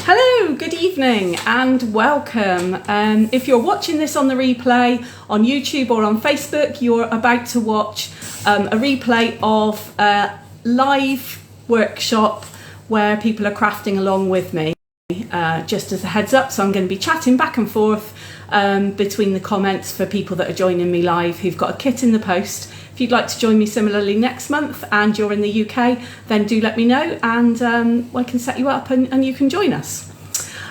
Hello, good evening and welcome. If you're watching this on the replay on YouTube or on Facebook, you're about to watch a replay of a live workshop where people are crafting along with me. Just as a heads up, so I'm going to be chatting back and forth between the comments for people that are joining me live who've got a kit in the post. If you'd like to join me similarly next month and you're in the UK, then do let me know and I can set you up and you can join us.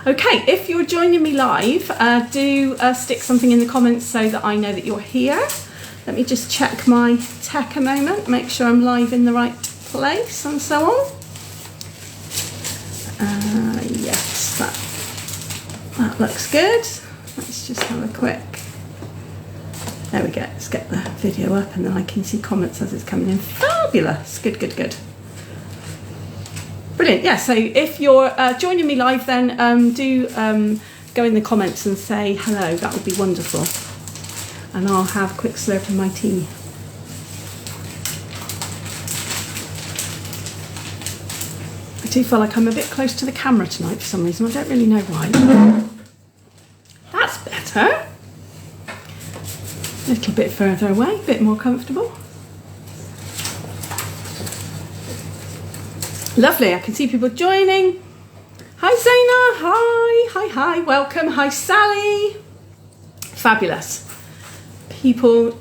Okay, if you're joining me live, do stick something in the comments so that I know that you're here. Let me just check my tech a moment, make sure I'm live in the right place and so on. Yes, that looks good. Let's just have a quick... There we go, let's get the video up and then I can see comments as it's coming in. Fabulous, good. Brilliant, yeah, so if you're joining me live then do go in the comments and say hello, that would be wonderful. And I'll have a quick slurp of my tea. I do feel like I'm a bit close to the camera tonight for some reason, I don't really know why. That's better. A little bit further away, a bit more comfortable. Lovely, I can see people joining. Hi Zaina, hi, welcome. Hi Sally. Fabulous. People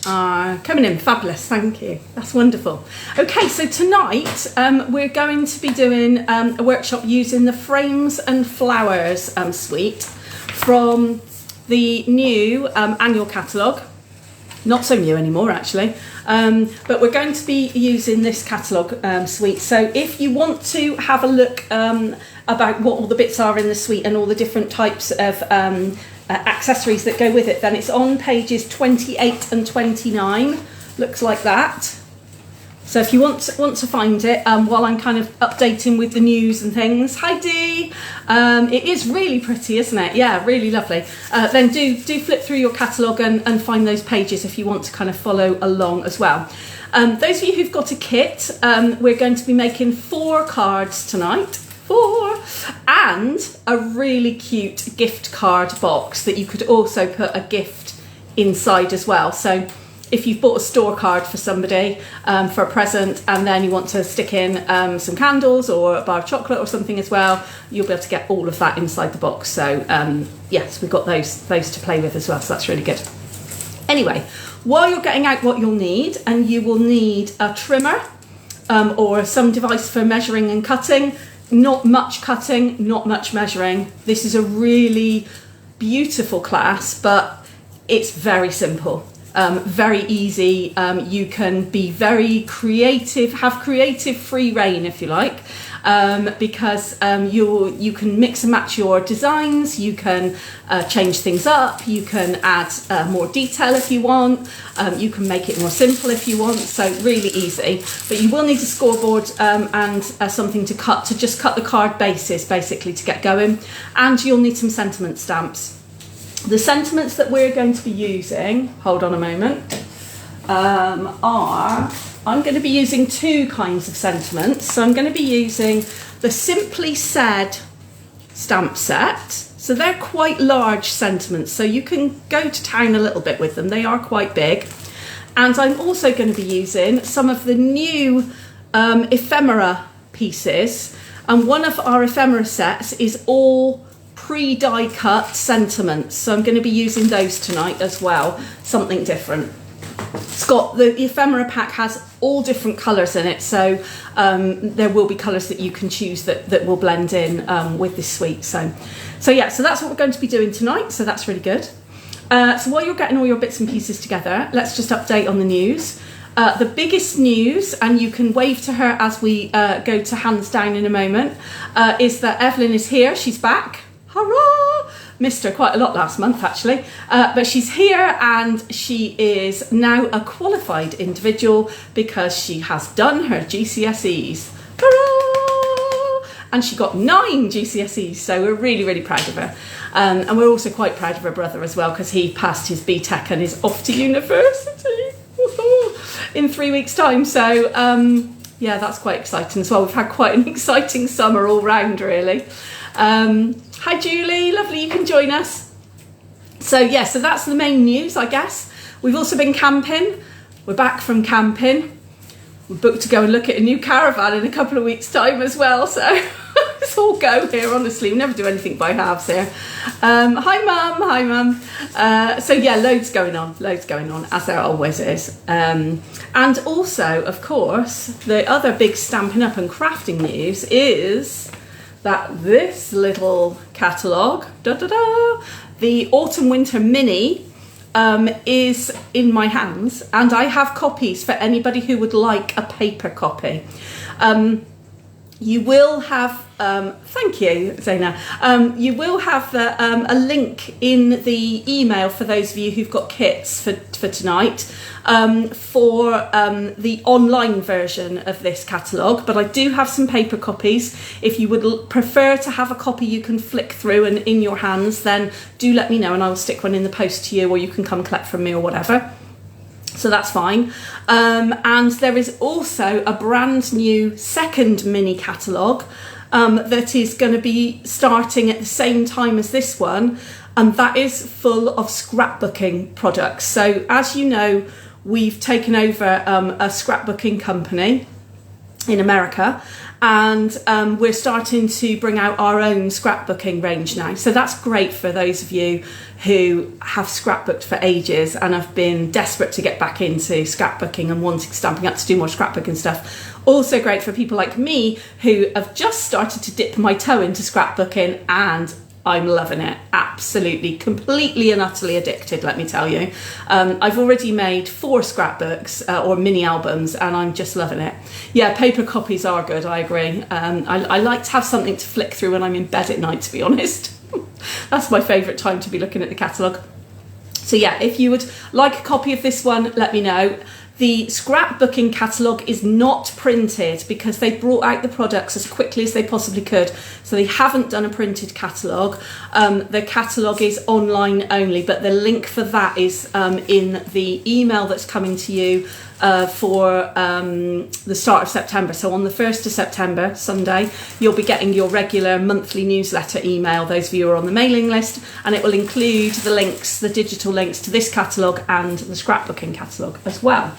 are coming in, fabulous, thank you. That's wonderful. Okay, so tonight we're going to be doing a workshop using the Frames and Flowers suite from the new annual catalogue. Not so new anymore actually, but we're going to be using this catalogue suite. So if you want to have a look about what all the bits are in the suite and all the different types of accessories that go with it, then it's on pages 28 and 29, looks like that. So if you want to find it while I'm kind of updating with the news and things. Hi Dee! It is really pretty, isn't it? Yeah, really lovely. Then do flip through your catalogue and find those pages if you want to kind of follow along as well. Those of you who've got a kit, we're going to be making 4 cards tonight. 4! And a really cute gift card box that you could also put a gift inside as well. So if you've bought a store card for somebody for a present and then you want to stick in some candles or a bar of chocolate or something as well, you'll be able to get all of that inside the box. So yes, we've got those to play with as well, so that's really good. Anyway, while you're getting out what you'll need, and you will need a trimmer or some device for measuring and cutting. Not much cutting, not much measuring. This is a really beautiful class, but it's very simple. Very easy. You can be very creative, have creative free reign if you like, because you can mix and match your designs, you can change things up, you can add more detail if you want, you can make it more simple if you want, so really easy. But you will need a scoreboard and something to just cut the card bases basically to get going, and you'll need some sentiment stamps. The sentiments that we're going to be using, hold on a moment, I'm going to be using 2 kinds of sentiments. So I'm going to be using the Simply Said stamp set. So they're quite large sentiments, so you can go to town a little bit with them. They are quite big. And I'm also going to be using some of the new ephemera pieces. And one of our ephemera sets is all pre-die cut sentiments, so I'm going to be using those tonight as well, something different. It's got the ephemera pack has all different colours in it, so there will be colours that you can choose that will blend in with this suite. So yeah, so that's what we're going to be doing tonight, so that's really good. So while you're getting all your bits and pieces together, let's just update on the news. The biggest news, and you can wave to her as we go to hands down in a moment, is that Evelyn is here, she's back. Hurrah! Missed her quite a lot last month actually, but she's here and she is now a qualified individual because she has done her GCSEs. Hurrah! And she got 9 GCSEs, so we're really proud of her. And we're also quite proud of her brother as well because he passed his BTEC and is off to university in 3 weeks' time. So yeah, that's quite exciting as well. We've had quite an exciting summer all round really. Hi Julie, lovely you can join us. So yeah, so that's the main news, I guess. We've also been camping. We're back from camping. We're booked to go and look at a new caravan in a couple of weeks' time as well, so it's all go here, honestly. We never do anything by halves here. Hi mum. So yeah, loads going on, as there always is. And also, of course, the other big Stampin' Up! And crafting news is that this little catalogue, the Autumn Winter Mini, is in my hands, and I have copies for anybody who would like a paper copy. You will have, thank you, Zaina. You will have a link in the email for those of you who've got kits for tonight for the online version of this catalogue. But I do have some paper copies. If you would prefer to have a copy you can flick through and in your hands, then do let me know and I will stick one in the post to you, or you can come collect from me or whatever. So that's fine. And there is also a brand new second mini catalogue that is going to be starting at the same time as this one, and that is full of scrapbooking products. So as you know, we've taken over a scrapbooking company in America, and we're starting to bring out our own scrapbooking range now. So that's great for those of you who have scrapbooked for ages and have been desperate to get back into scrapbooking and wanting Stampin' Up! To do more scrapbooking stuff. Also great for people like me who have just started to dip my toe into scrapbooking, and I'm loving it. Absolutely, completely and utterly addicted, let me tell you. I've already made 4 scrapbooks or mini albums, and I'm just loving it. Yeah, paper copies are good, I agree. I like to have something to flick through when I'm in bed at night, to be honest. That's my favourite time to be looking at the catalogue. So yeah, if you would like a copy of this one, let me know. The scrapbooking catalogue is not printed because they brought out the products as quickly as they possibly could. So they haven't done a printed catalogue. The catalogue is online only, but the link for that is in the email that's coming to you for the start of September. So on the 1st of September, Sunday, you'll be getting your regular monthly newsletter email, those of you who are on the mailing list, and it will include the links, the digital links to this catalogue and the scrapbooking catalogue as well.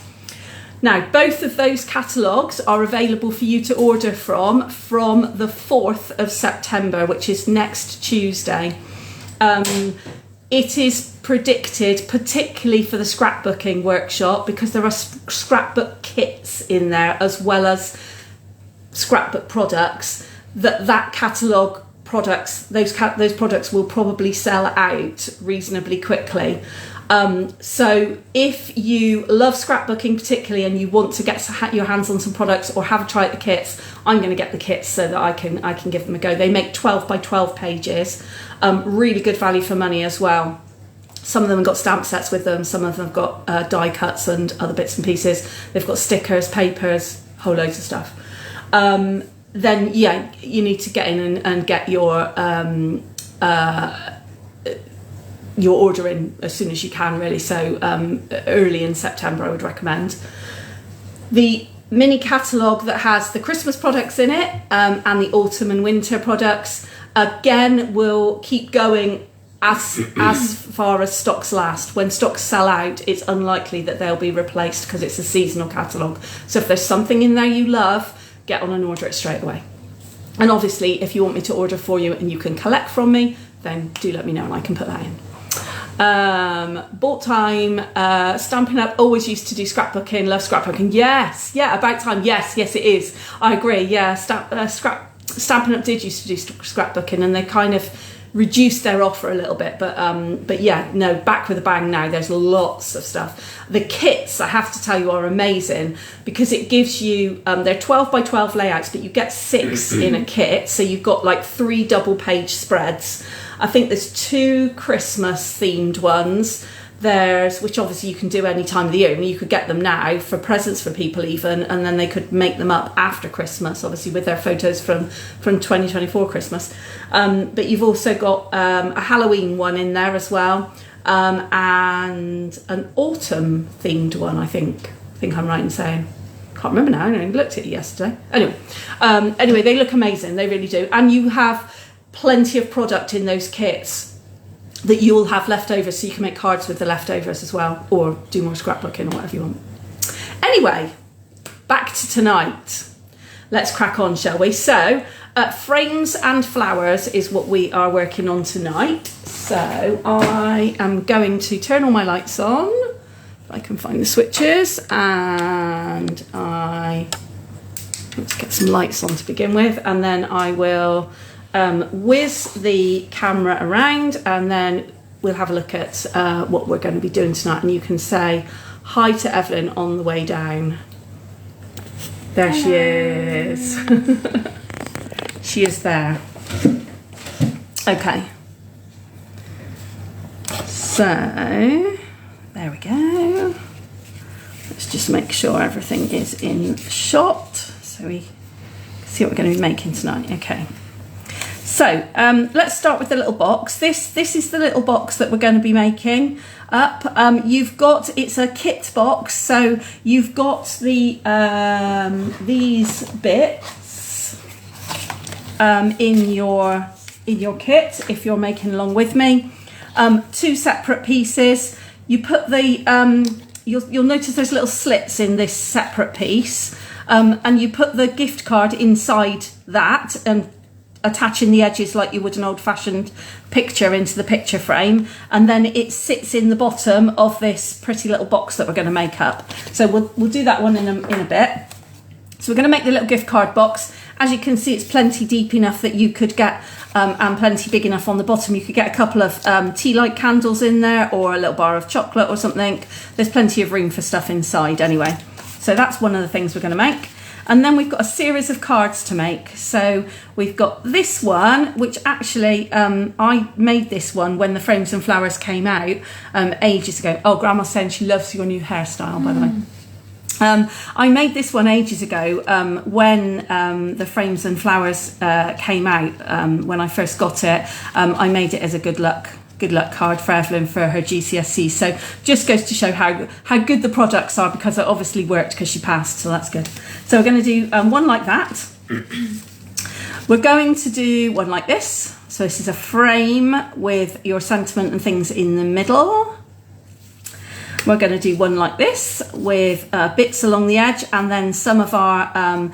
Now, both of those catalogues are available for you to order from the 4th of September, which is next Tuesday. It is predicted, particularly for the scrapbooking workshop, because there are scrapbook kits in there as well as scrapbook products, that catalogue products, those products will probably sell out reasonably quickly. So if you love scrapbooking particularly and you want to get your hands on some products or have a try at the kits, I'm going to get the kits so that I can give them a go. They make 12 by 12 pages, really good value for money as well. Some of them have got stamp sets with them, some of them have got die cuts and other bits and pieces. They've got stickers, papers, whole loads of stuff. Then yeah, you need to get in and get your order in as soon as you can, really. So early in September, I would recommend. The mini catalogue that has the Christmas products in it and the autumn and winter products, again, will keep going as far as stocks last. When stocks sell out, it's unlikely that they'll be replaced because it's a seasonal catalogue. So if there's something in there you love, get on and order it straight away. And obviously, if you want me to order for you and you can collect from me, then do let me know and I can put that in. Bought time, Stampin' Up! Always used to do scrapbooking, love scrapbooking. Yes, yeah, about time. Yes, it is. I agree. Yeah, Stampin' Up! Did used to do scrapbooking, and they kind of reduced their offer a little bit, but yeah, no, back with a bang now. There's lots of stuff. The kits, I have to tell you, are amazing because it gives you, they're 12 by 12 layouts, but you get 6 in a kit, so you've got like 3 double page spreads. I think there's 2 Christmas themed ones. There's, which obviously you can do any time of the year. I mean, you could get them now for presents for people even, and then they could make them up after Christmas, obviously with their photos from 2024 Christmas. But you've also got a Halloween one in there as well, and an autumn themed one, I think I'm right in saying. Can't remember now, I looked at it yesterday. Anyway, they look amazing, they really do. And you have plenty of product in those kits that you'll have leftovers, so you can make cards with the leftovers as well, or do more scrapbooking or whatever you want. Anyway, back to tonight. Let's crack on, shall we? So, frames and flowers is what we are working on tonight. So I am going to turn all my lights on, if I can find the switches, and let's get some lights on to begin with, and then I will whiz the camera around, and then we'll have a look at what we're going to be doing tonight, and you can say hi to Evelyn on the way down. There she is. She is there. Okay. So, there we go. Let's just make sure everything is in shot so we can see what we're going to be making tonight. Okay. So, let's start with the little box. This is the little box that we're going to be making up. It's a kit box, so you've got the these bits in your kit if you're making along with me. 2 separate pieces. You put the you'll notice there's little slits in this separate piece, and you put the gift card inside that and attaching the edges like you would an old-fashioned picture into the picture frame, and then it sits in the bottom of this pretty little box that we're going to make up. So we'll do that one in a bit. So we're going to make the little gift card box. As you can see, it's plenty deep enough that you could get, and plenty big enough on the bottom, you could get a couple of tea light candles in there, or a little bar of chocolate or something. There's plenty of room for stuff inside anyway. So that's one of the things we're going to make. And then we've got a series of cards to make. So we've got this one, which actually I made this one when the Frames and Flowers came out ages ago. Oh, Grandma's saying she loves your new hairstyle, by the way. I made this one ages ago when the Frames and Flowers came out. When I first got it, I made it as a good luck card for Evelyn for her GCSE. So just goes to show how good the products are, because it obviously worked because she passed, so that's good. So we're going to do one like that. We're going to do one like this. So this is a frame with your sentiment and things in the middle. We're going to do one like this with bits along the edge, and then some of our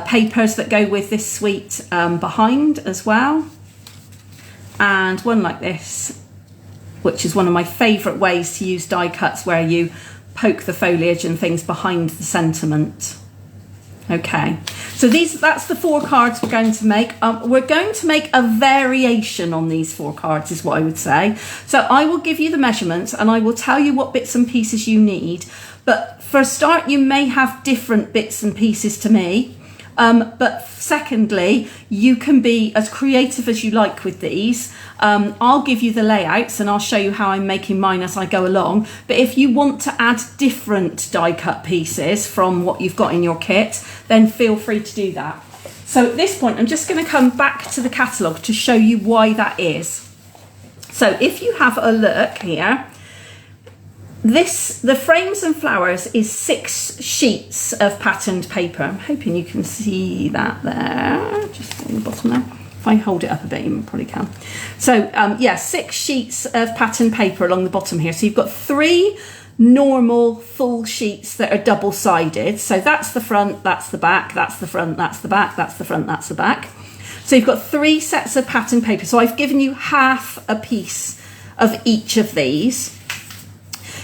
papers that go with this suite behind as well. And one like this, which is one of my favourite ways to use die cuts, where you poke the foliage and things behind the sentiment. Okay, so that's the 4 cards we're going to make. We're going to make a variation on these 4 cards, is what I would say. So I will give you the measurements and I will tell you what bits and pieces you need. But for a start, you may have different bits and pieces to me. But secondly, you can be as creative as you like with these. I'll give you the layouts and I'll show you how I'm making mine as I go along. But if you want to add different die cut pieces from what you've got in your kit, then feel free to do that. So at this point, I'm just going to come back to the catalogue to show you why that is. So if you have a look here, the Frames and Flowers is 6 sheets of patterned paper. I'm hoping you can see that there, just on the bottom there. If I hold it up a bit, you probably can. So yeah, 6 sheets of patterned paper along the bottom here. So you've got 3 normal full sheets that are double-sided. So that's the front, that's the back, that's the front, that's the back, that's the front, that's the back. So you've got 3 sets of patterned paper. So I've given you half a piece of each of these.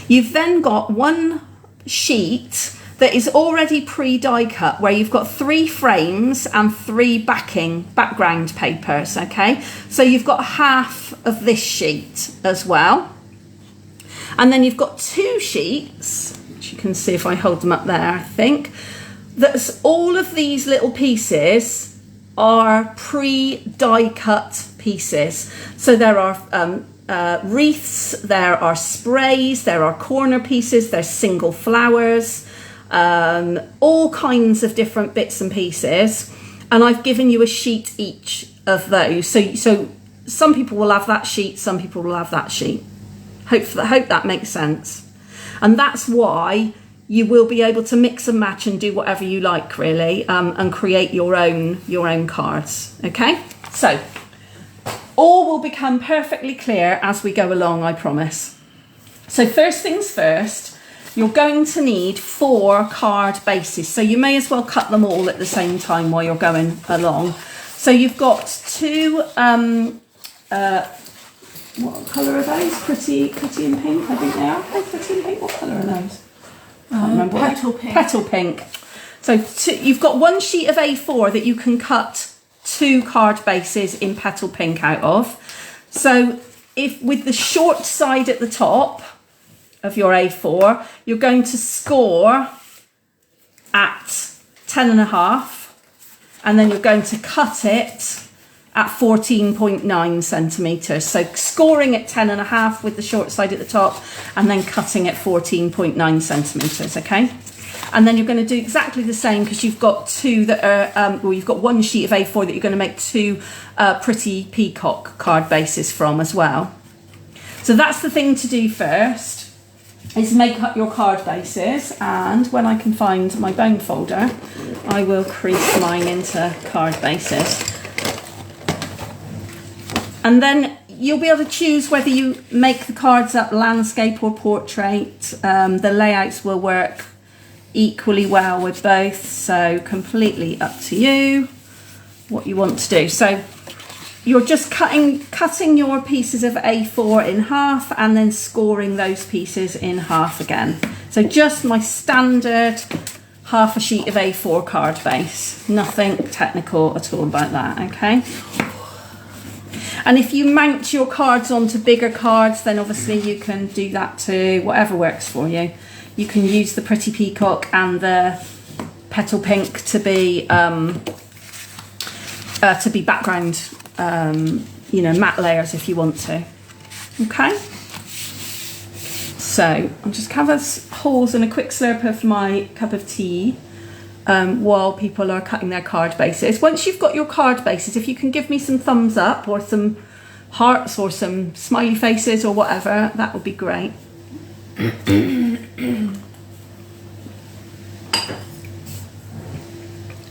You've then got 1 sheet that is already pre-die cut, where you've got 3 frames and 3 background papers, okay? So you've got half of this sheet as well. And then you've got 2 sheets, which you can see if I hold them up there, I think. That's all of these little pieces are pre-die cut pieces. So there are wreaths, there are sprays, there are corner pieces, there's single flowers, all kinds of different bits and pieces, and I've given you a sheet each of those. So some people will have that sheet, some people will have that sheet. Hope that makes sense. And that's why you will be able to mix and match and do whatever you like, really, and create your own cards. Okay, so All will become perfectly clear as we go along, I promise. So first things first, you're going to need 4 card bases. So you may as well cut them all at the same time while you're going along. So you've got 2, what colour are those? Pretty and pink, I think they are. Oh, pretty and pink, what colour are those? I can't remember. Petal pink. Petal pink. So you've got 1 sheet of A4 that you can cut 2 card bases in petal pink out of. So if with the short side at the top of your A4, you're going to score at 10.5, and then you're going to cut it at 14.9 centimetres. So scoring at 10.5 with the short side at the top, and then cutting at 14.9 centimetres, okay? And then you're going to do exactly the same, because you've got 2 that are, well, you've got 1 sheet of A4 that you're going to make 2 pretty peacock card bases from as well. So that's the thing to do first, is make up your card bases. And when I can find my bone folder, I will crease mine into card bases. And then you'll be able to choose whether you make the cards up landscape or portrait. The layouts will work equally well with both, so completely up to you what you want to do. So you're just cutting your pieces of A4 in half and then scoring those pieces in half again. So just my standard half a sheet of A4 card base, nothing technical at all about that, okay? And if you mount your cards onto bigger cards, then obviously you can do that too, whatever works for you. You can use the pretty peacock and the petal pink to be background, you know, matte layers if you want to. Okay. So I'll just cover holes in a quick slurp of my cup of tea while people are cutting their card bases. Once you've got your card bases, if you can give me some thumbs up or some hearts or some smiley faces or whatever, that would be great.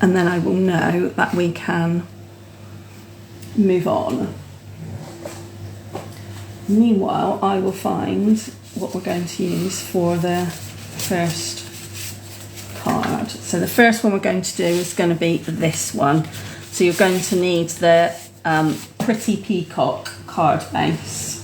And then I will know that we can move on. Meanwhile, I will find what we're going to use for the first card. So the first one we're going to do is going to be this one. So you're going to need the pretty peacock card base.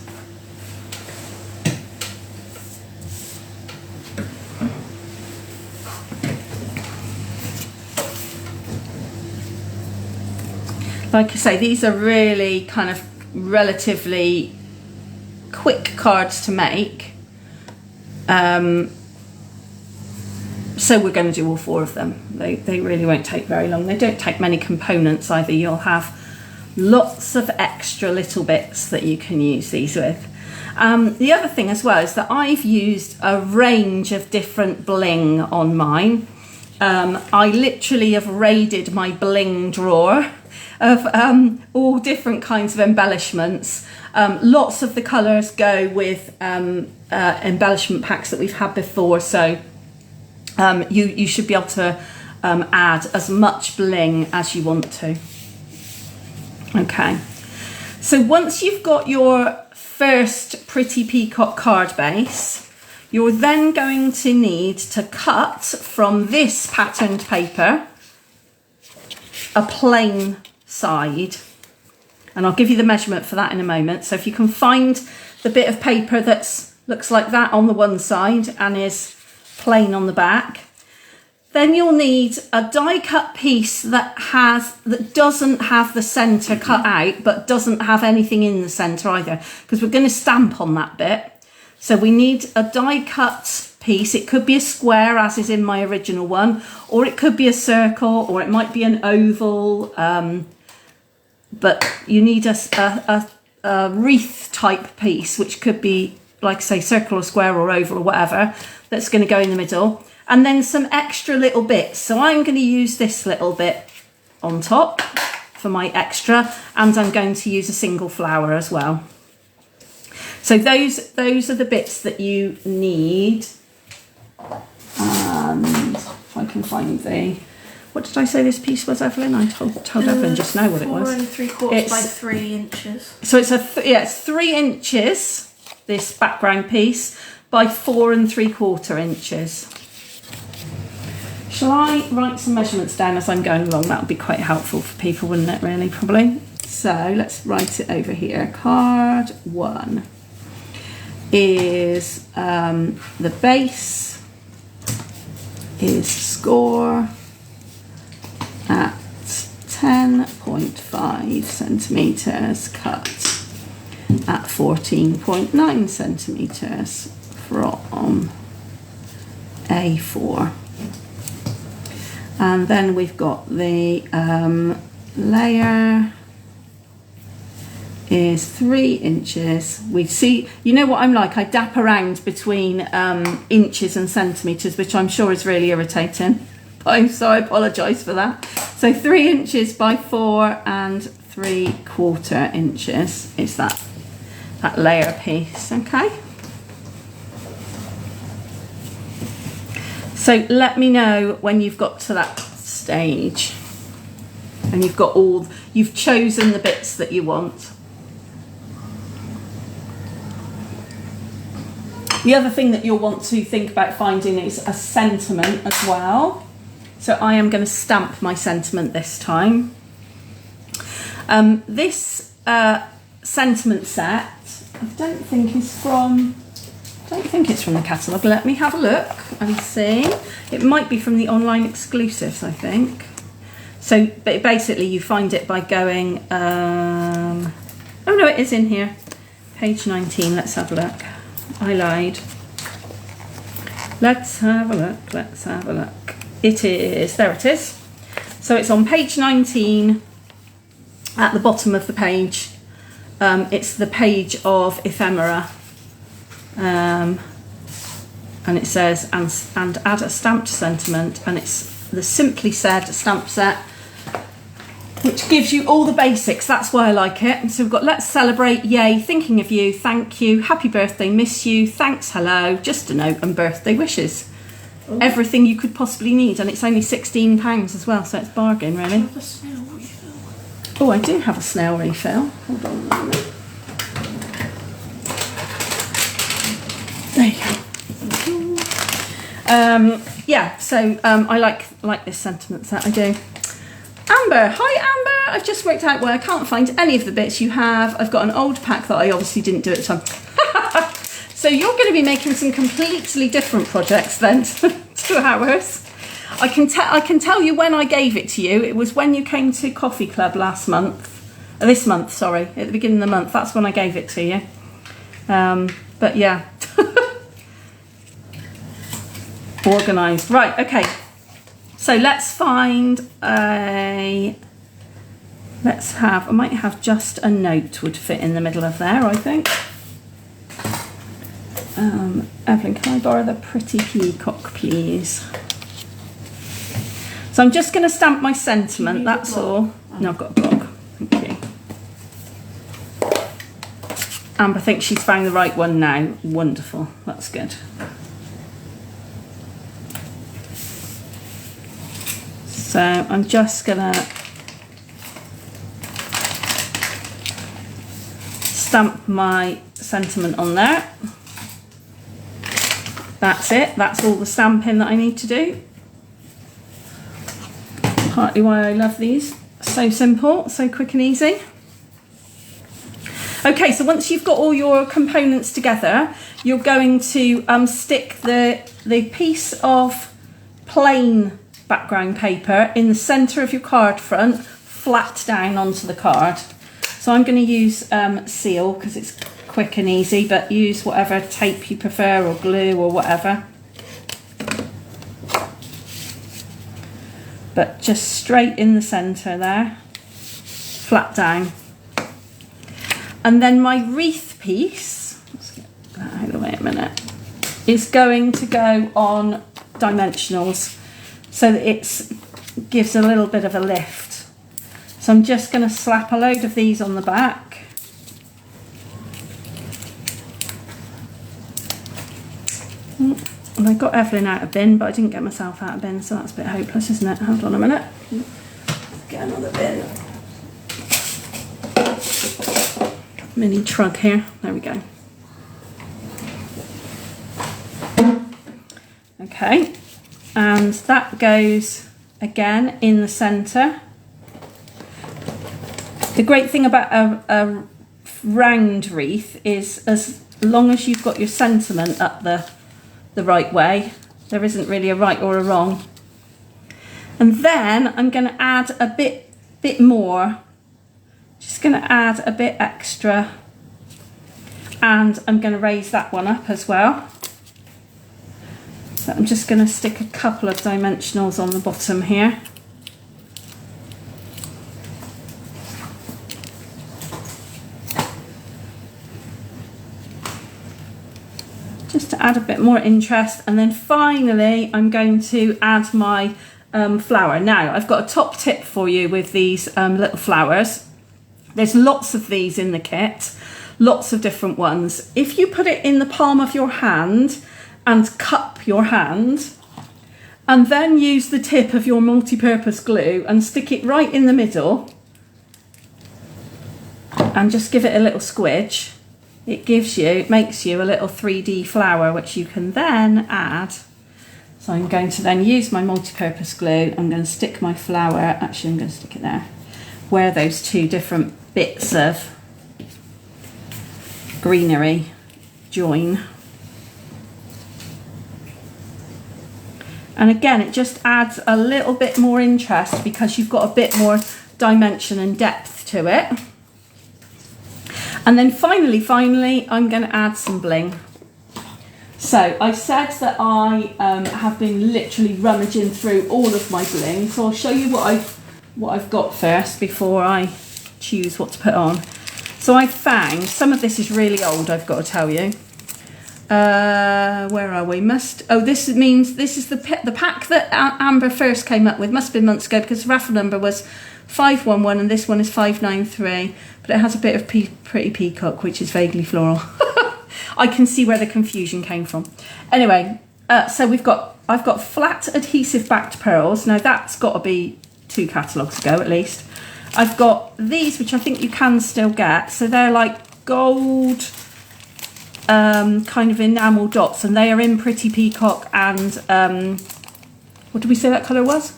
Like I say, these are really kind of relatively quick cards to make. So we're going to do all 4 of them. They really won't take very long. They don't take many components either. You'll have lots of extra little bits that you can use these with. The other thing as well is that I've used a range of different bling on mine. I literally have raided my bling drawer of all different kinds of embellishments. Lots of the colours go with embellishment packs that we've had before, so you should be able to add as much bling as you want to. Okay, so once you've got your first pretty peacock card base, you're then going to need to cut from this patterned paper a plain side, and I'll give you the measurement for that in a moment. So if you can find the bit of paper that looks like that on the one side and is plain on the back, then you'll need a die cut piece that doesn't have the centre cut out but doesn't have anything in the centre either, because we're going to stamp on that bit. So we need a die cut piece. It could be a square, as is in my original one, or it could be a circle, or it might be an oval, but you need a wreath type piece, which could be, like I say, circle or square or oval or whatever, that's going to go in the middle. And then some extra little bits. So I'm going to use this little bit on top for my extra, and I'm going to use a single flower as well. So those are the bits that you need. And if I can find the What did I say this piece was, Evelyn? I told Evelyn just now what it was. 4 3/4 by 3 inches. So it's it's 3 inches, this background piece, by 4 3/4 inches. Shall I write some measurements down as I'm going along? That would be quite helpful for people, wouldn't it, really, probably? So let's write it over here. Card 1 is the base is score at 10.5 centimetres, cut at 14.9 centimetres from A4. And then we've got the layer is 3 inches. We see, you know what I'm like, I dap around between inches and centimetres, which I'm sure is really irritating. So I apologise for that. So 3 inches by 4 3/4 inches is that layer piece, okay? So let me know when you've got to that stage and you've chosen the bits that you want. The other thing that you'll want to think about finding is a sentiment as well. So I am going to stamp my sentiment this time. This sentiment set, I don't think it's from the catalogue. Let me have a look and see. It might be from the online exclusives, I think. So but basically you find it by going, oh no, it is in here. Page 19, let's have a look. I lied. Let's have a look, let's have a look. It is, there it is. So it's on page 19 at the bottom of the page. It's the page of ephemera. And it says, and add a stamped sentiment, and it's the Simply Said stamp set, which gives you all the basics. That's why I like it. So we've got let's celebrate, yay, thinking of you, thank you, happy birthday, miss you, thanks, hello, just a note, and birthday wishes. Oh. Everything you could possibly need, and it's only £16 as well, so it's bargain, really. Oh, I do have a snail refill. Hold on a moment. There you go. Yeah, so I like this sentiment set, I do. Amber, hi Amber, I've just worked out why I can't find any of the bits you have. I've got an old pack that I obviously didn't do at the time. So you're going to be making some completely different projects then to ours. I can tell you when I gave it to you. It was when you came to Coffee Club this month, at the beginning of the month. That's when I gave it to you. But yeah. Organised. Right, okay. So let's find I might have just a note would fit in the middle of there, I think. Evelyn, can I borrow the pretty peacock, please? So I'm just going to stamp my sentiment, that's all. No, I've got a block. Thank you. Amber thinks she's found the right one now. Wonderful, that's good. So I'm just gonna stamp my sentiment on there. That's it, that's all the stamping that I need to do. Partly why I love these. So simple, so quick and easy. Okay, so once you've got all your components together, you're going to stick the piece of plain background paper in the centre of your card front, flat down onto the card. So I'm going to use seal because it's quick and easy, but use whatever tape you prefer or glue or whatever. But just straight in the centre there, flat down. And then my wreath piece, let's get that out of the way a minute, is going to go on dimensionals so that it gives a little bit of a lift. So I'm just going to slap a load of these on the back. And I got Evelyn out of bin, but I didn't get myself out of bin, so that's a bit hopeless, isn't it? Hold on a minute. Get another bin. Mini trug here. There we go. Okay, and that goes again in the centre. The great thing about a round wreath is as long as you've got your sentiment up the right way, there isn't really a right or a wrong. And then I'm going to add a bit more, just going to add a bit extra, and I'm going to raise that one up as well. So I'm just going to stick a couple of dimensionals on the bottom here. Just to add a bit more interest, and then finally I'm going to add my flower. Now I've got a top tip for you with these little flowers. There's lots of these in the kit, lots of different ones. If you put it in the palm of your hand and cup your hand, and then use the tip of your multi-purpose glue and stick it right in the middle and just give it a little squidge, it makes you a little 3D flower, which you can then add. So I'm going to then use my multi-purpose glue. I'm going to stick my flower, actually I'm going to stick it there, where those two different bits of greenery join. And again, it just adds a little bit more interest because you've got a bit more dimension and depth to it. And then finally, I'm going to add some bling. So I said that I have been literally rummaging through all of my bling. So I'll show you what I've got first before I choose what to put on. So I found, some of this is really old, I've got to tell you. Where are we? This is the pack that Amber first came up with. Must have been months ago because the raffle number was 511 and this one is 593. But it has a bit of pretty peacock, which is vaguely floral. I can see where the confusion came from. Anyway, so I've got flat adhesive backed pearls. Now that's got to be 2 catalogues ago at least. I've got these, which I think you can still get. So they're like gold kind of enamel dots, and they are in pretty peacock and what did we say that colour was?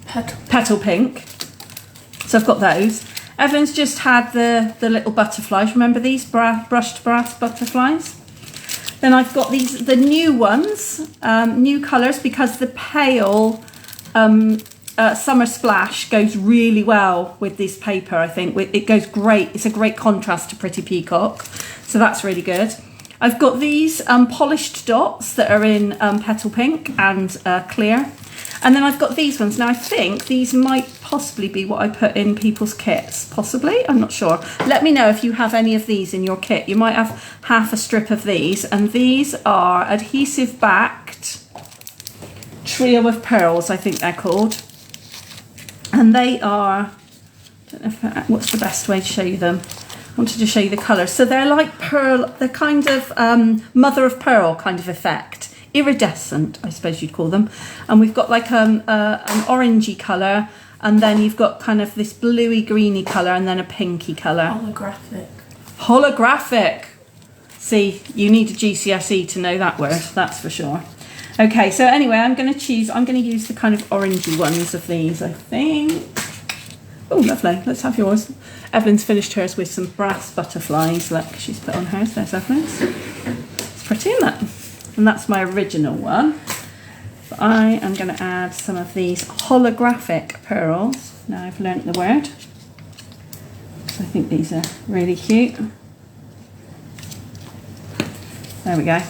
Petal pink. So I've got those. Evelyn's just had the little butterflies. Remember these brushed brass butterflies? Then I've got the new ones, new colours, because the pale Summer Splash goes really well with this paper, I think. It goes great. It's a great contrast to Pretty Peacock. So that's really good. I've got these polished dots that are in petal pink and clear. And then I've got these ones. Now I think these might possibly be what I put in people's kits. Possibly, I'm not sure. Let me know if you have any of these in your kit. You might have half a strip of these. And these are adhesive backed trio of pearls, I think they're called. And they are, I don't know what's the best way to show you them. I wanted to show you the colour. So they're like pearl, they're kind of mother of pearl kind of effect. Iridescent, I suppose you'd call them. And we've got like an orangey colour, and then you've got kind of this bluey greeny colour, and then a pinky colour. Holographic. Holographic. See, you need a GCSE to know that word, that's for sure. Okay, so anyway, I'm going to use the kind of orangey ones of these, I think. Oh, lovely. Let's have yours. Evelyn's finished hers with some brass butterflies. Look, she's put on hers. There's Evelyn's. It's pretty, isn't it? And that's my original one. But I am going to add some of these holographic pearls. Now I've learnt the word. So I think these are really cute. There we go.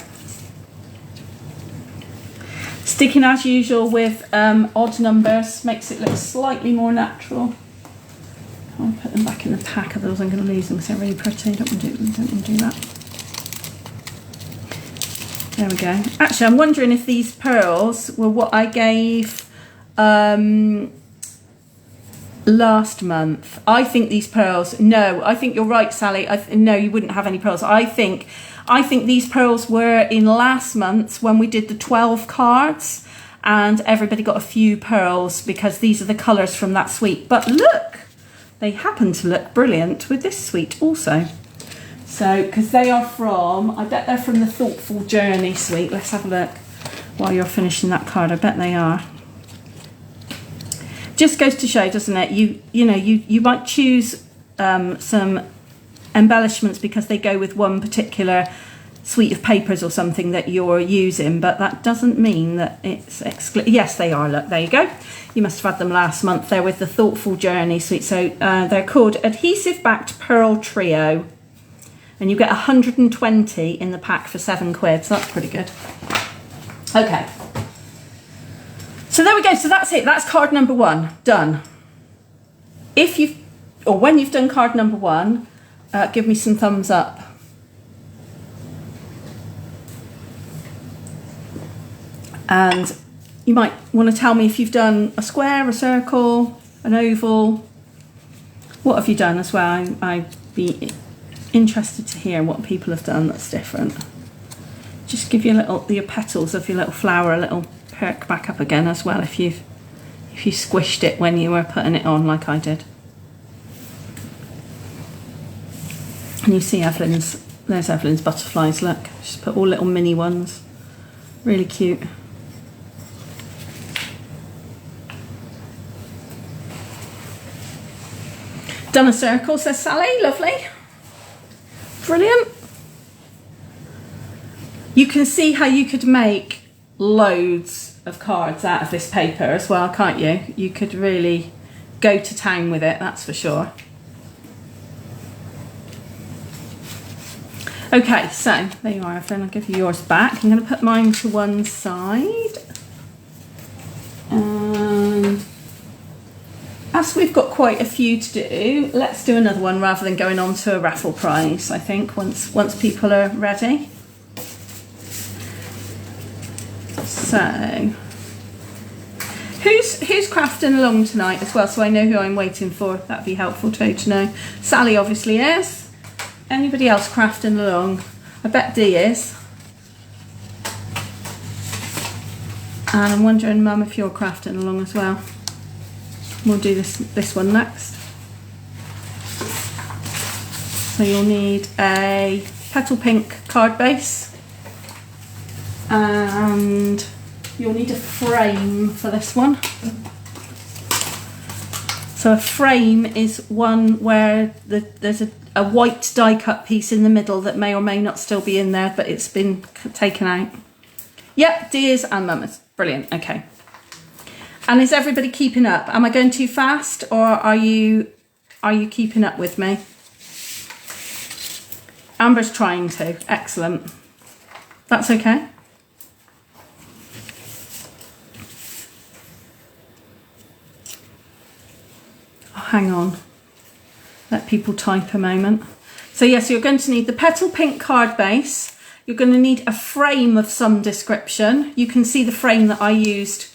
Sticking as usual with odd numbers makes it look slightly more natural. I'll put them back in the pack, otherwise I'm going to lose them because they're really pretty. Don't want to do that. There we go. Actually, I'm wondering if these pearls were what I gave last month. I think these pearls, no, I think you're right, Sally. No, you wouldn't have any pearls. I think I think these pearls were in last month when we did the 12 cards, and everybody got a few pearls because these are the colours from that suite. But look, they happen to look brilliant with this suite also. So, because they are from, I bet they're from the Thoughtful Journey suite. Let's have a look while you're finishing that card. I bet they are. Just goes to show, doesn't it? You might choose some embellishments because they go with one particular suite of papers or something that you're using, but that doesn't mean that it's exclusive. Yes, they are. Look, there you go. You must have had them last month. They're with the Thoughtful Journey suite. So they're called Adhesive Backed Pearl Trio. And you get 120 in the pack for £7, so that's pretty good. Okay. So there we go. So that's it. That's card number 1 done. If you've, or when you've done card number 1, give me some thumbs up. And you might want to tell me if you've done a square, a circle, an oval. What have you done as well? I'd be interested to hear what people have done that's different. Just give your petals of your little flower a little perk back up again as well if you squished it when you were putting it on like I did. And you see there's Evelyn's butterflies, look. Just put all little mini ones. Really cute. Done a circle, says Sally, lovely. Brilliant. You can see how you could make loads of cards out of this paper as well, can't you? You could really go to town with it, that's for sure. Okay, so there you are, Evelyn. I'll give you yours back. I'm going to put mine to one side. And as we've got quite a few to do, let's do another one rather than going on to a raffle prize, I think, once people are ready. So, who's crafting along tonight as well, so I know who I'm waiting for? That'd be helpful too to know. Sally obviously is. Anybody else crafting along? I bet Dee is. And I'm wondering, Mum, if you're crafting along as well. We'll do this one next. So you'll need a petal pink card base, and you'll need a frame for this one. So a frame is one where there's a white die cut piece in the middle that may or may not still be in there, but it's been taken out. Yep, Dears and Mamas. Brilliant, okay. And is everybody keeping up? Am I going too fast, or are you keeping up with me? Amber's trying to. Excellent. That's okay. Oh, hang on. Let people type a moment. So yes, you're going to need the petal pink card base. You're going to need a frame of some description. You can see the frame that I used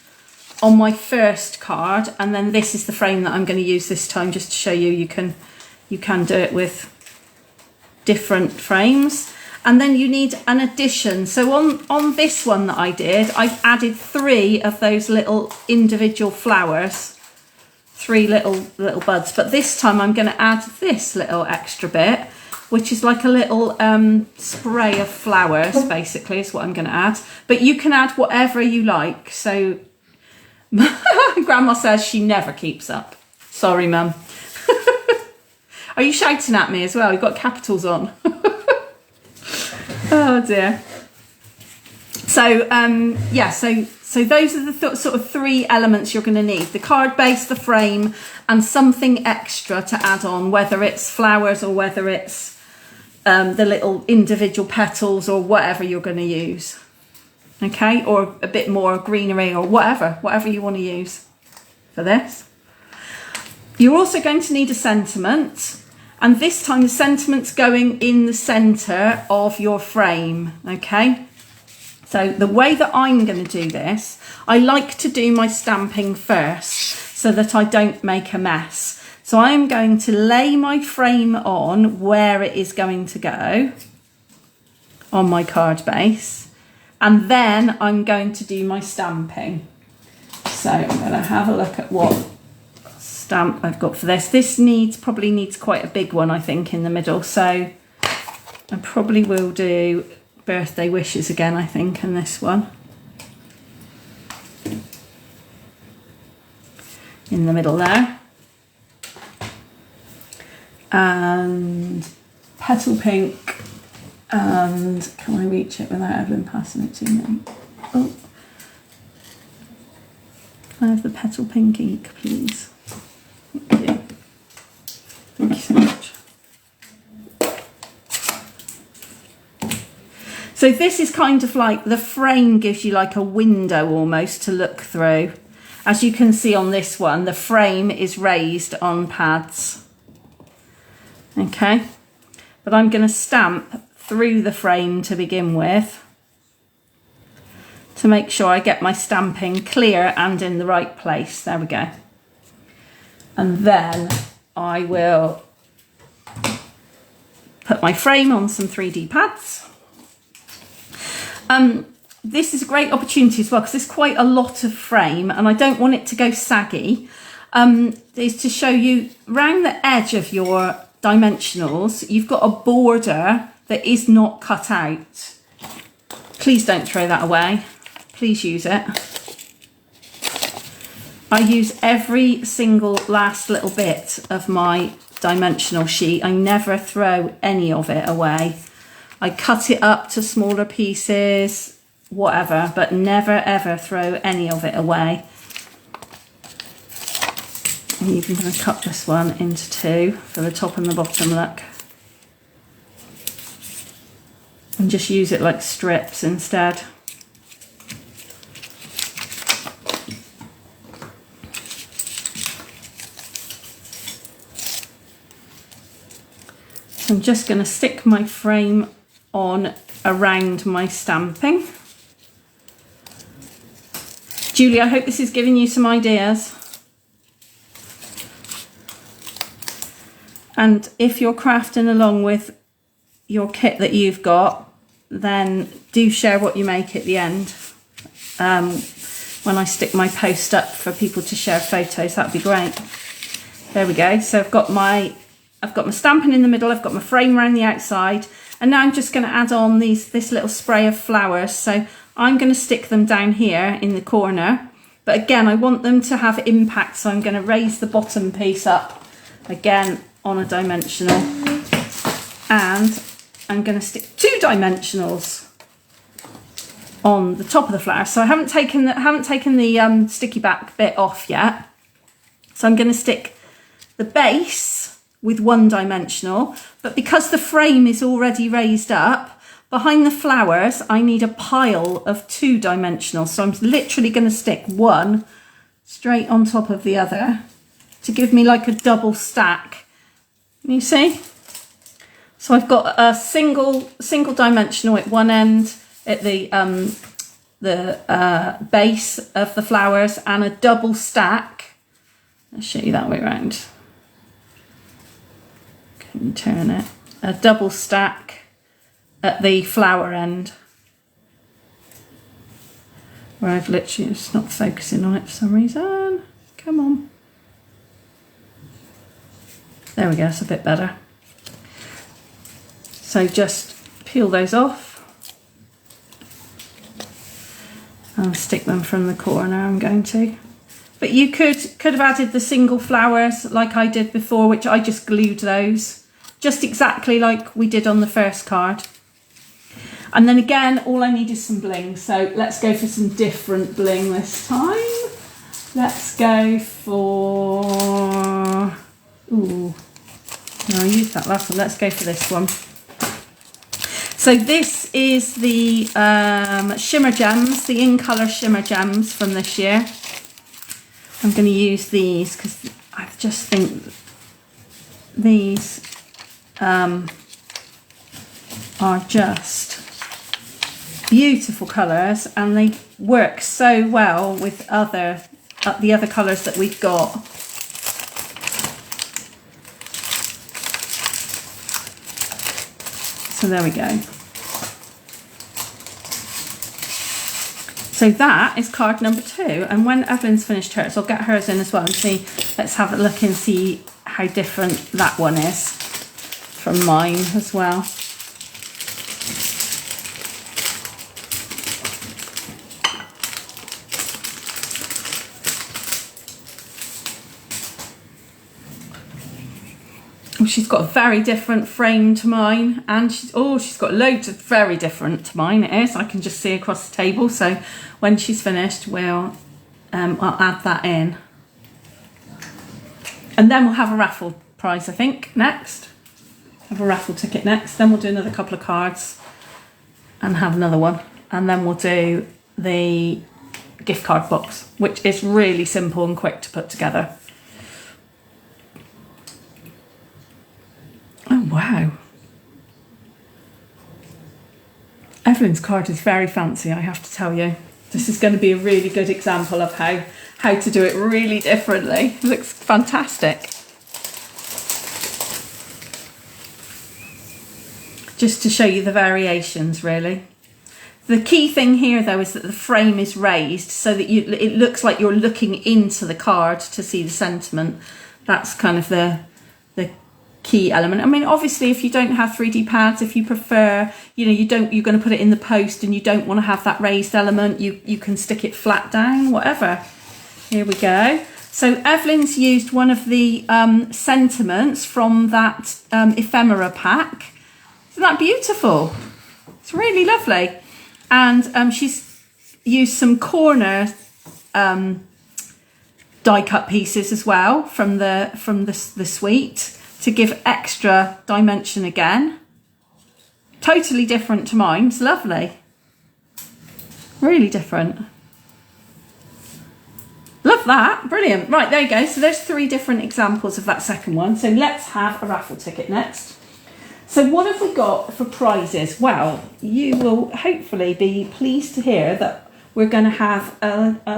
on my first card, and then this is the frame that I'm going to use this time, just to show you you can do it with different frames. And then you need an addition. So on this one that I did, I've added 3 of those little individual flowers, 3 little buds, but this time I'm going to add this little extra bit, which is like a little spray of flowers, basically, is what I'm going to add. But you can add whatever you like. So Grandma says she never keeps up. Sorry, Mum. Are you shouting at me as well? You've got capitals on. Oh dear. So yeah, so those are the sort of 3 elements you're going to need: the card base, the frame, and something extra to add on, whether it's flowers or whether it's the little individual petals or whatever you're going to use. Okay, or a bit more greenery or whatever you want to use for this. You're also going to need a sentiment, and this time the sentiment's going in the centre of your frame, okay? So the way that I'm going to do this, I like to do my stamping first so that I don't make a mess. So I'm going to lay my frame on where it is going to go. on my card base. And then I'm going to do my stamping. So I'm going to have a look at what stamp I've got for this. This probably needs quite a big one, I think, in the middle. So I probably will do birthday wishes again, I think, in this one. In the middle there. And petal pink. And can I reach it without Evelyn passing it to me? Oh. Can I have the petal pink ink, please? Thank you. Thank you so much. So this is kind of like, the frame gives you like a window almost to look through. As you can see on this one, the frame is raised on pads. Okay, but I'm going to stamp through the frame to begin with to make sure I get my stamping clear and in the right place. There we go. And then I will put my frame on some 3D pads. This is a great opportunity as well because there's quite a lot of frame and I don't want it to go saggy. Is to show you around the edge of your dimensionals, you've got a border that is not cut out. Please don't throw that away. Please use it. I use every single last little bit of my dimensional sheet. I never throw any of it away. I cut it up to smaller pieces, whatever, but never ever throw any of it away. I'm even going to cut this one into two for the top and the bottom, look. And just use it like strips instead. So I'm just going to stick my frame on around my stamping. Julie, I hope this is giving you some ideas. And if you're crafting along with your kit that you've got, then do share what you make at the end. When I stick my post up for people to share photos, that'd be great. There we go. So I've got my stamping in the middle, I've got my frame around the outside, and now I'm just going to add on this little spray of flowers. So I'm going to stick them down here in the corner, but again I want them to have impact, so I'm going to raise the bottom piece up again on a dimensional, and I'm going to stick 2 dimensionals on the top of the flower. So I haven't taken the sticky back bit off yet, so I'm going to stick the base with 1 dimensional, but because the frame is already raised up, behind the flowers I need a pile of 2 dimensionals. So I'm literally going to stick 1 straight on top of the other to give me like a double stack. You see? So I've got a single dimensional at one end at the base of the flowers, and a double stack. I'll show you that way around. Can you turn it? A double stack at the flower end, where I've literally, it's not focusing on it for some reason. Come on. There we go, it's a bit better. So just peel those off and stick them from the corner, I'm going to. But you could have added the single flowers like I did before, which I just glued those, just exactly like we did on the first card. And then again, all I need is some bling. So let's go for some different bling this time. Let's go for, ooh, no, I used that last one. Let's go for this one. So this is the shimmer gems, the in colour shimmer gems from this year. I'm going to use these because I just think these are just beautiful colours, and they work so well with the other colours that we've got. So there we go. So that is card number 2. And when Evelyn's finished hers, I'll get hers in as well and see, let's have a look and see how different that one is from mine as well. Oh, she's got a very different frame to mine, and she's got loads of very different to mine. It is. I can just see across the table. So when she's finished, I'll add that in, and then we'll have a raffle prize. I think next, have a raffle ticket next. Then we'll do another couple of cards, and have another one, and then we'll do the gift card box, which is really simple and quick to put together. Oh, wow. Evelyn's card is very fancy, I have to tell you. This is going to be a really good example of how to do it really differently. It looks fantastic. Just to show you the variations, really. The key thing here, though, is that the frame is raised so that it looks like you're looking into the card to see the sentiment. That's kind of the key element. I mean, obviously, if you don't have 3D pads, if you prefer, you're going to put it in the post and you don't want to have that raised element, you can stick it flat down, whatever. Here we go. So Evelyn's used one of the sentiments from that ephemera pack. Isn't that beautiful? It's really lovely. And she's used some corner die cut pieces as well from the suite, to give extra dimension again. Totally different to mine. It's lovely. Really different. Love that. Brilliant. Right, there you go. So there's 3 different examples of that second one. So let's have a raffle ticket next. So what have we got for prizes? Well, you will hopefully be pleased to hear that we're going to have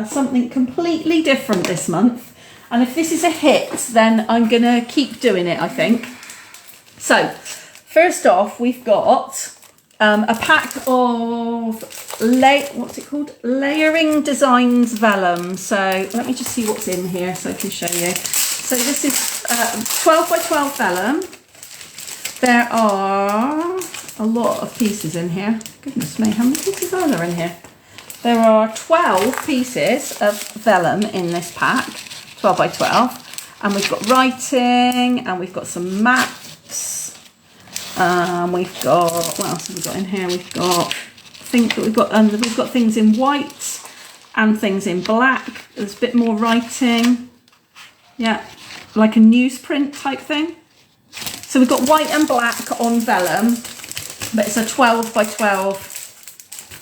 something completely different this month. And if this is a hit, then I'm going to keep doing it, I think. So, first off, we've got a pack of, what's it called? Layering Designs Vellum. So, let me just see what's in here so I can show you. So, this is 12 by 12 vellum. There are a lot of pieces in here. Goodness me, how many pieces are there in here? There are 12 pieces of vellum in this pack. 12 by 12, and we've got writing, and we've got some maps, we've got, what else have we got in here? We've got things in white and things in black. There's a bit more writing, yeah, like a newsprint type thing. So we've got white and black on vellum, but it's a 12 by 12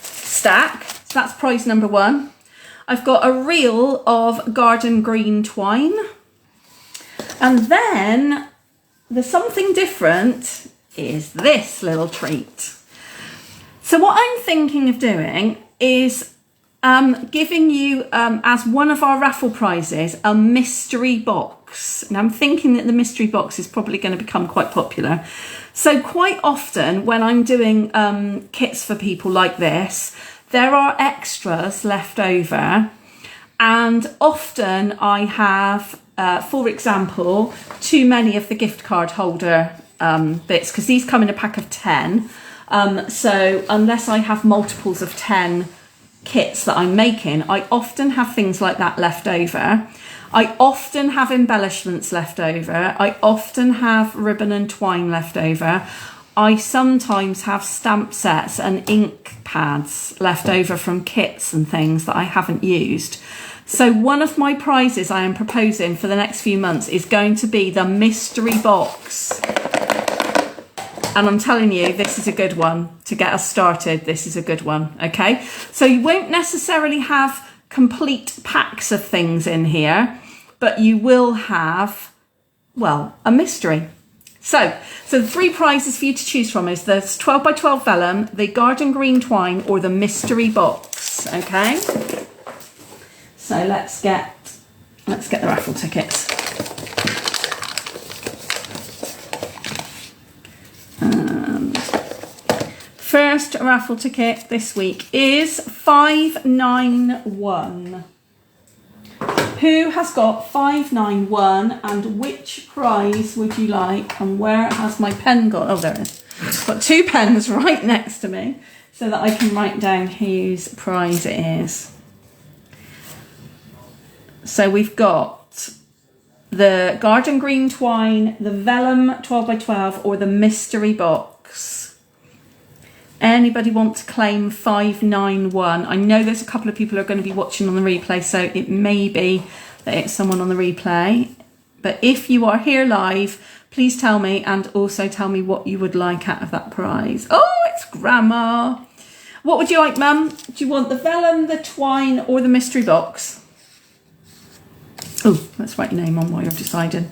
stack. So that's prize number 1. I've got a reel of garden green twine. And then the something different is this little treat. So what I'm thinking of doing is giving you, as one of our raffle prizes, a mystery box. And I'm thinking that the mystery box is probably going to become quite popular. So quite often when I'm doing kits for people like this, there are extras left over, and often I have, for example, too many of the gift card holder bits, because these come in a pack of 10. So unless I have multiples of 10 kits that I'm making, I often have things like that left over. I often have embellishments left over. I often have ribbon and twine left over. I sometimes have stamp sets and ink pads left over from kits and things that I haven't used. So one of my prizes I am proposing for the next few months is going to be the mystery box. And I'm telling you, this is a good one. To get us started, this is a good one, okay? So you won't necessarily have complete packs of things in here, but you will have, well, a mystery. So the 3 prizes for you to choose from is the 12 by 12 vellum, the garden green twine, or the mystery box, okay? So let's get the raffle tickets. first raffle ticket this week is 591. Who has got 591 and which prize would you like? And where has my pen gone? Oh, there it is. I've got 2 pens right next to me so that I can write down whose prize it is. So we've got the garden green twine, the vellum 12 by 12 or the mystery box. Anybody want to claim 591? I know there's a couple of people who are going to be watching on the replay, so it may be that it's someone on the replay. But if you are here live, please tell me, and also tell me what you would like out of that prize. Oh, it's Grandma. What would you like, Mum? Do you want the vellum, the twine, or the mystery box? Oh, let's write your name on while you're deciding.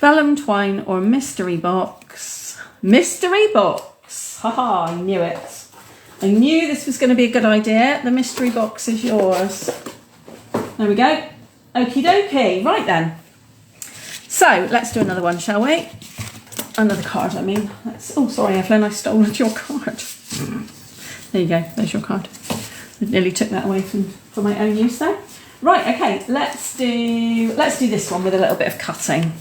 Vellum, twine, or mystery box? Mystery box! Haha, I knew it. I knew this was going to be a good idea. The mystery box is yours. There we go. Okie dokie. Right then. So, let's do another one, shall we? Another card, I mean. Oh, sorry, Evelyn, I stole your card. There you go. There's your card. I nearly took that away for my own use there. Right, okay. Let's do this one with a little bit of cutting.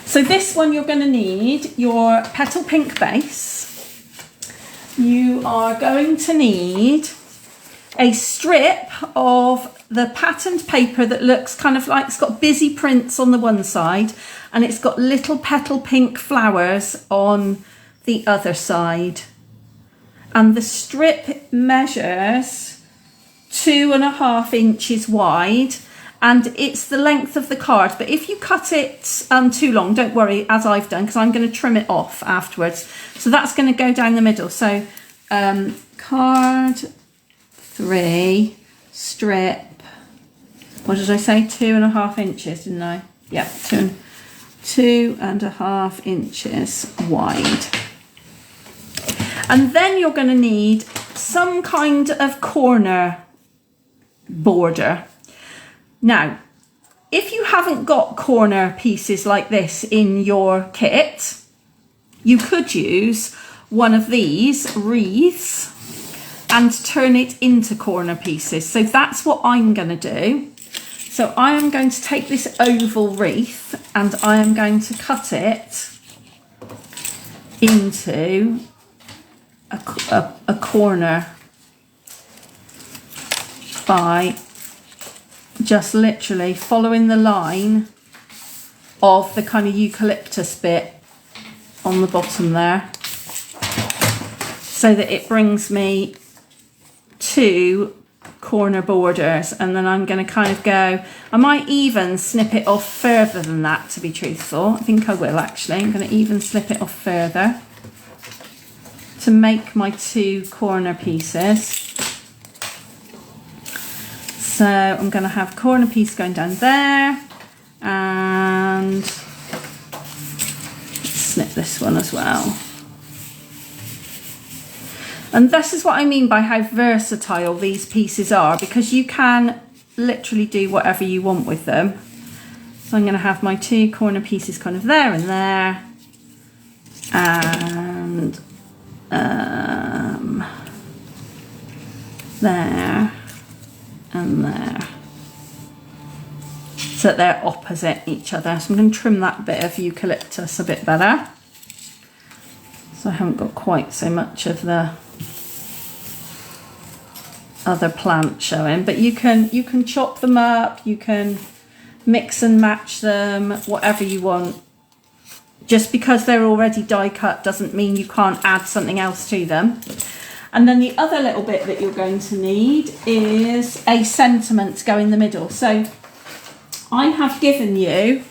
So this one you're going to need your petal pink base. You are going to need a strip of the patterned paper that looks kind of like it's got busy prints on the one side and it's got little petal pink flowers on the other side. And the strip measures 2.5 inches wide. And it's the length of the card, but if you cut it too long, don't worry, as I've done, because I'm going to trim it off afterwards. So that's going to go down the middle. So card 3, strip, what did I say? 2.5 inches, didn't I? Yeah, 2.5 inches wide. And then you're going to need some kind of corner border. Now, if you haven't got corner pieces like this in your kit, you could use one of these wreaths and turn it into corner pieces. So that's what I'm going to do. So I am going to take this oval wreath and I am going to cut it into a corner by just literally following the line of the kind of eucalyptus bit on the bottom there, so that it brings me 2 corner borders. And then I'm going to kind of go, I might even snip it off further than that, to be truthful. I think I will actually. I'm going to even slip it off further to make my 2 corner pieces. So I'm going to have corner piece going down there, and snip this one as well. And this is what I mean by how versatile these pieces are, because you can literally do whatever you want with them. So I'm going to have my 2 corner pieces kind of there and there, and there and there, so that they're opposite each other. So I'm going to trim that bit of eucalyptus a bit better, so I haven't got quite so much of the other plant showing. But you can chop them up, you can mix and match them, whatever you want. Just because they're already die cut doesn't mean you can't add something else to them. And then the other little bit that you're going to need is a sentiment to go in the middle. So I have given you,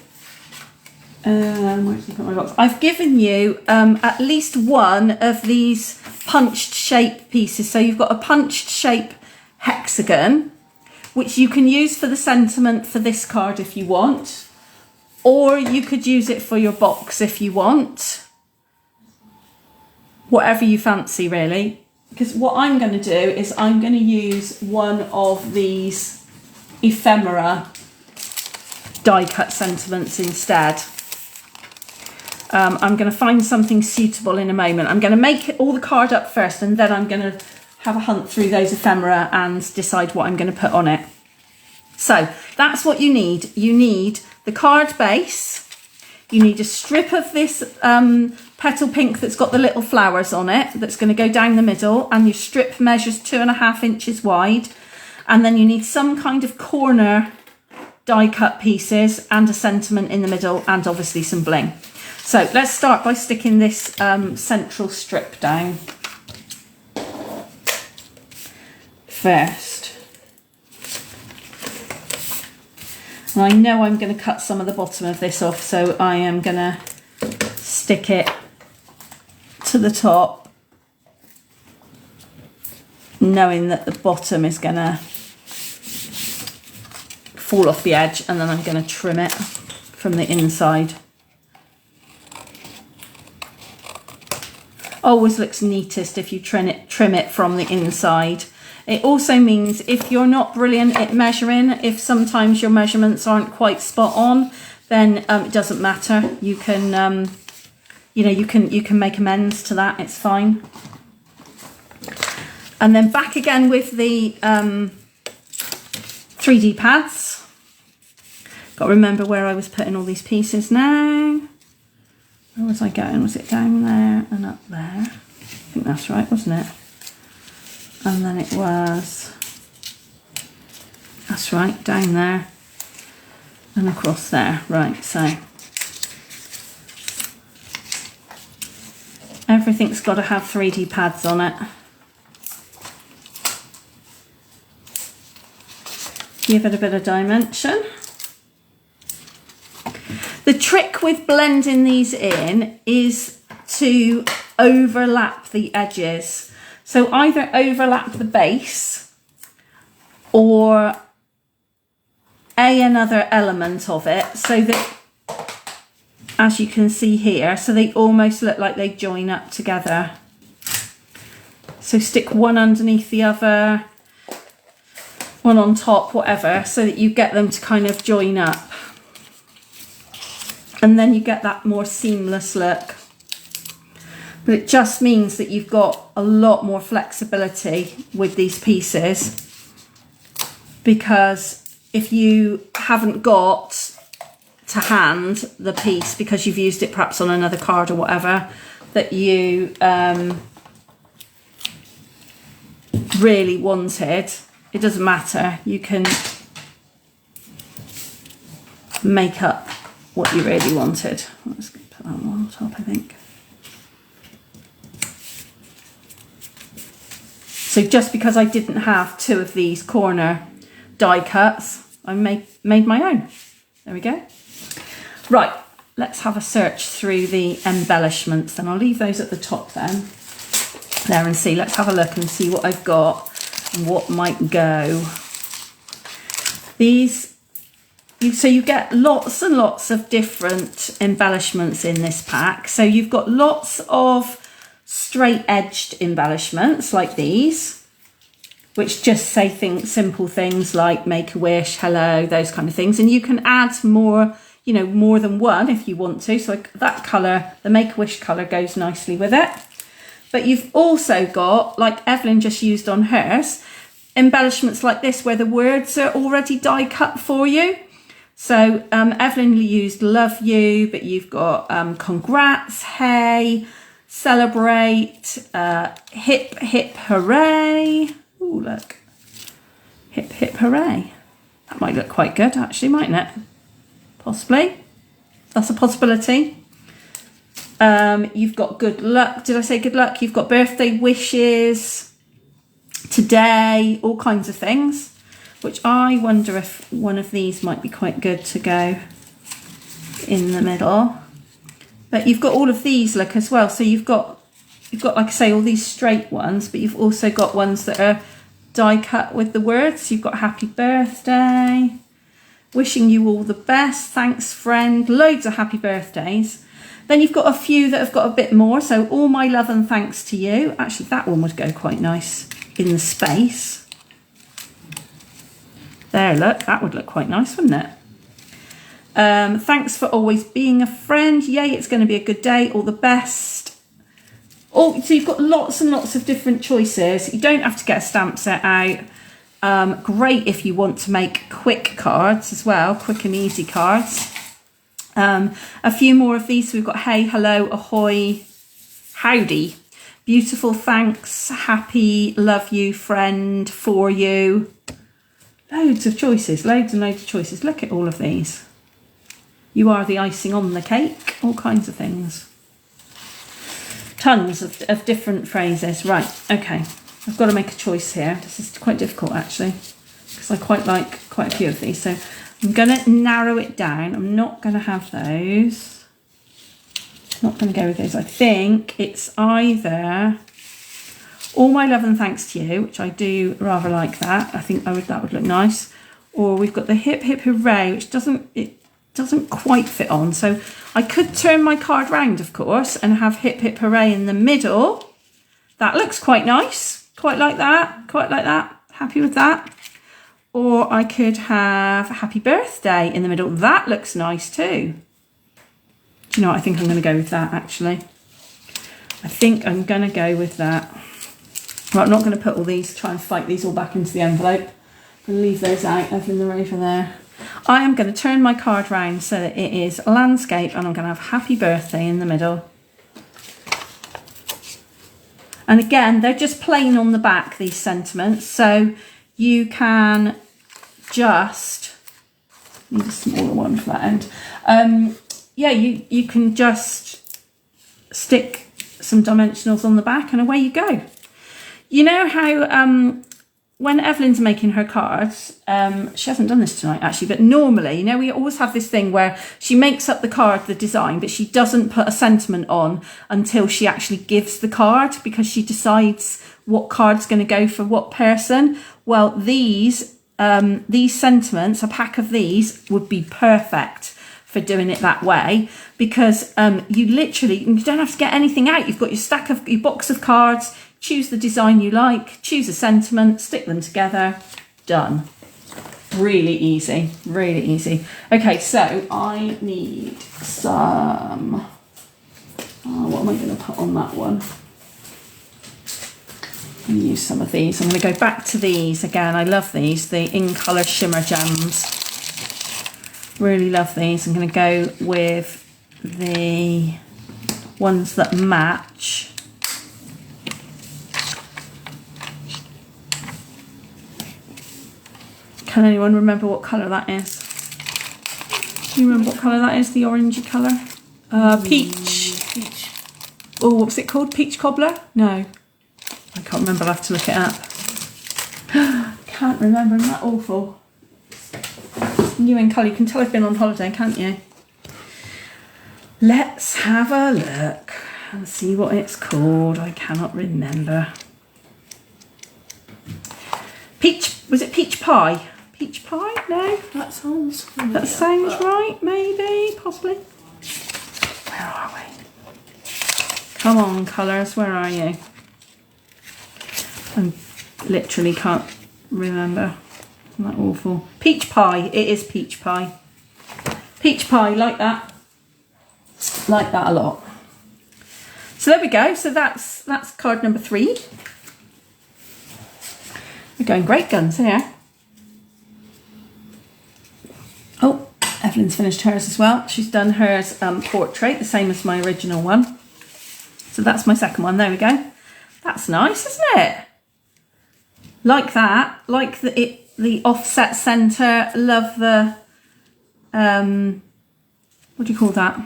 where did you put my box? I've given you at least one of these punched shape pieces. So you've got a punched shape hexagon, which you can use for the sentiment for this card if you want, or you could use it for your box if you want. Whatever you fancy, really. Because what I'm going to do is I'm going to use one of these ephemera die cut sentiments instead. I'm going to find something suitable in a moment. I'm going to make all the card up first, and then I'm going to have a hunt through those ephemera and decide what I'm going to put on it. So that's what you need. You need the card base. You need a strip of this petal pink that's got the little flowers on it, that's going to go down the middle, and your strip measures 2.5 inches wide. And then you need some kind of corner die cut pieces and a sentiment in the middle, and obviously some bling. So let's start by sticking this central strip down first. And I know I'm going to cut some of the bottom of this off, so I am going to stick it to the top, knowing that the bottom is going to fall off the edge, and then I'm going to trim it from the inside. Always looks neatest if you trim it from the inside. It also means if you're not brilliant at measuring, if sometimes your measurements aren't quite spot on, then it doesn't matter. You can, you can make amends to that. It's fine. And then back again with the 3D pads. Got to remember where I was putting all these pieces now. Where was I going? Was it down there and up there? I think that's right, wasn't it? And then it was, that's right, down there and across there. Right, so everything's got to have 3D pads on it. Give it a bit of dimension. The trick with blending these in is to overlap the edges. So either overlap the base or another element of it, so that, as you can see here, so they almost look like they join up together. So stick one underneath the other, one on top, whatever, so that you get them to kind of join up. And then you get that more seamless look. But it just means that you've got a lot more flexibility with these pieces, because if you haven't got to hand the piece because you've used it perhaps on another card or whatever that you really wanted, it doesn't matter. You can make up what you really wanted. Let's put that one on top, I think. So just because I didn't have 2 of these corner die cuts, I made my own. There we go. Right, let's have a search through the embellishments, and I'll leave those at the top then. There, and see, let's have a look and see what I've got and what might go. These, so you get lots and lots of different embellishments in this pack. So you've got lots of straight edged embellishments like these, which just say simple things like make a wish, hello, those kind of things. And you can add more, more than one if you want to. So that colour, the make a wish colour, goes nicely with it. But you've also got, like Evelyn just used on hers, embellishments like this where the words are already die cut for you. So Evelyn used love you, but you've got congrats, hey, celebrate, hip hip hooray. Ooh, look, hip hip hooray. That might look quite good actually, mightn't it? Possibly. That's a possibility. You've got good luck. Did I say good luck? You've got birthday wishes, today, all kinds of things, which I wonder if one of these might be quite good to go in the middle. But you've got all of these, look, as well. So you've got, like I say, all these straight ones, but you've also got ones that are die cut with the words. You've got happy birthday, wishing you all the best, thanks friend, loads of happy birthdays. Then you've got a few that have got a bit more. So all my love and thanks to you. Actually, that one would go quite nice in the space. There, look, that would look quite nice, wouldn't it? Thanks for always being a friend. Yay, it's going to be a good day. All the best. Oh, so you've got lots and lots of different choices. You don't have to get a stamp set out. Great if you want to make quick cards as well, quick and easy cards. A few more of these. So we've got hey, hello, ahoy, howdy, beautiful, thanks, happy, love you, friend, for you. Loads of choices, loads and loads of choices. Look at all of these. You are the icing on the cake, all kinds of things. Tons of different phrases. Right, okay. I've got to make a choice here. This is quite difficult actually, because I quite like quite a few of these. So I'm going to narrow it down. I'm not going to have those. Not going to go with those. I think it's either all my love and thanks to you, which I do rather like that. I think that would look nice. Or we've got the hip hip hooray, which doesn't quite fit on. So I could turn my card round, of course, and have hip hip hooray in the middle. That looks quite nice. Quite like that. Quite like that. Happy with that. Or I could have a happy birthday in the middle. That looks nice too. Do you know what? I think I'm going to go with that actually. I think I'm going to go with that. Right, I'm not going to put all these, try and fight these all back into the envelope. I'm going to leave those out. Evelyn, they're over there. I am going to turn my card round so that it is landscape, and I'm going to have happy birthday in the middle. And again, they're just plain on the back, these sentiments. So you can just, need a smaller one for that end. Yeah, you can just stick some dimensionals on the back and away you go. You know how when Evelyn's making her cards, she hasn't done this tonight actually, but normally, you know, we always have this thing where she makes up the card, the design, but she doesn't put a sentiment on until she actually gives the card, because she decides what card's going to go for what person. Well, these sentiments, a pack of these would be perfect for doing it that way, because you don't have to get anything out. You've got your box of cards, choose the design you like, choose a sentiment, stick them together, done. Really easy, really easy. Okay, so I need some, what am I going to put on that one? I'm going to use some of these. I'm going to go back to these again. I love these, the In Colour Shimmer Gems. Really love these. I'm going to go with the ones that match. Can anyone remember what colour that is? Do you remember what colour that is? The orangey colour? Peach. Peach. Oh, what's it called? Peach cobbler? No. I can't remember. I'll have to look it up. Can't remember. Isn't that awful? New in colour. You can tell I've been on holiday, can't you? Let's have a look and see what it's called. I cannot remember. Peach. Was it peach pie? Peach pie? No? That sounds familiar. That sounds right, maybe, possibly. Where are we? Come on, colours, where are you? I literally can't remember. Isn't that awful? Peach pie, it is peach pie. Peach pie, like that. Like that a lot. So there we go. So that's card number 3. We're going great guns here. Oh, Evelyn's finished hers as well. She's done hers portrait, the same as my original one. So that's my second one. There we go. That's nice, isn't it? Like that. Like the offset centre. Love the what do you call that?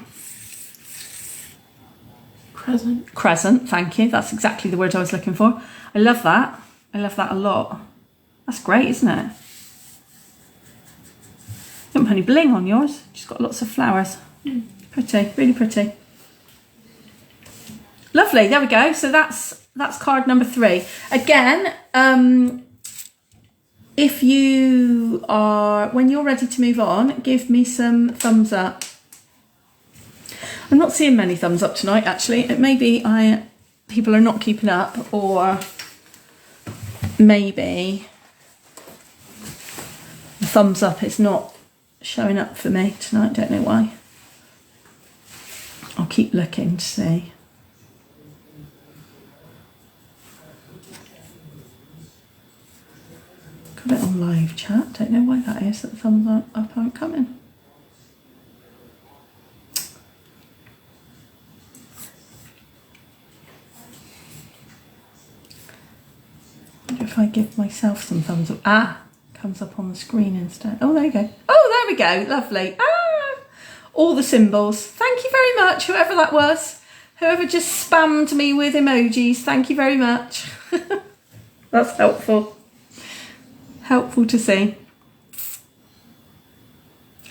Crescent. Crescent, thank you. That's exactly the word I was looking for. I love that. I love that a lot. That's great, isn't it? You don't put any bling on yours. Just got lots of flowers. Pretty, really pretty. Lovely, there we go. So that's card number 3. Again, if you are, when you're ready to move on, give me some thumbs up. I'm not seeing many thumbs up tonight, actually. It may be people are not keeping up, or maybe the thumbs up is not showing up for me tonight, don't know why. I'll keep looking to see. Got it on live chat, don't know why that is, that the thumbs up aren't coming. I wonder if I give myself some thumbs up. Ah, comes up on the screen instead. Oh, there you go. Oh, there we go, lovely. Ah, all the symbols. Thank you very much, whoever that was. Whoever just spammed me with emojis, thank you very much. That's helpful. Helpful to see.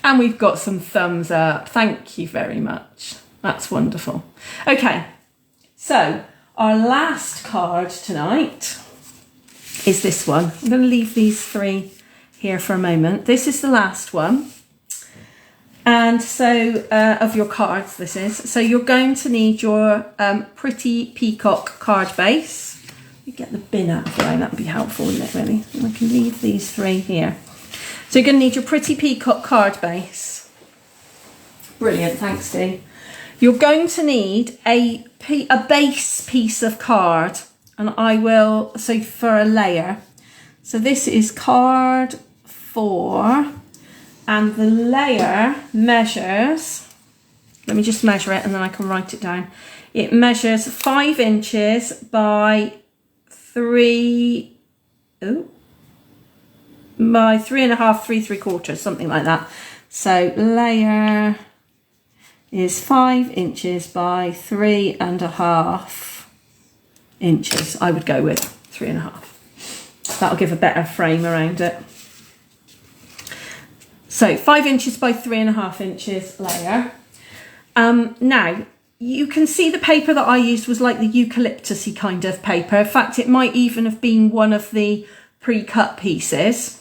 And we've got some thumbs up. Thank you very much. That's wonderful. Okay, so our last card tonight is this one. I'm going to leave these three here for a moment. This is the last one. And so, of your cards, this is. So you're going to need your Pretty Peacock card base. You get the bin out of the way, that would be helpful, wouldn't it, really? And I can leave these three here. So you're going to need your Pretty Peacock card base. Brilliant, thanks, Dee. You're going to need a base piece of card, and I will, so for a layer. So this is card 4, and the layer measures, let me just measure it and then I can write it down. It measures 5 inches by 3, by 3.5, 3/3, something like that. So layer is 5 inches by 3.5 inches. I would go with 3.5. That'll give a better frame around it. So 5 inches by 3.5 inches layer. Now, you can see the paper that I used was like the eucalyptus-y kind of paper. In fact, it might even have been one of the pre-cut pieces.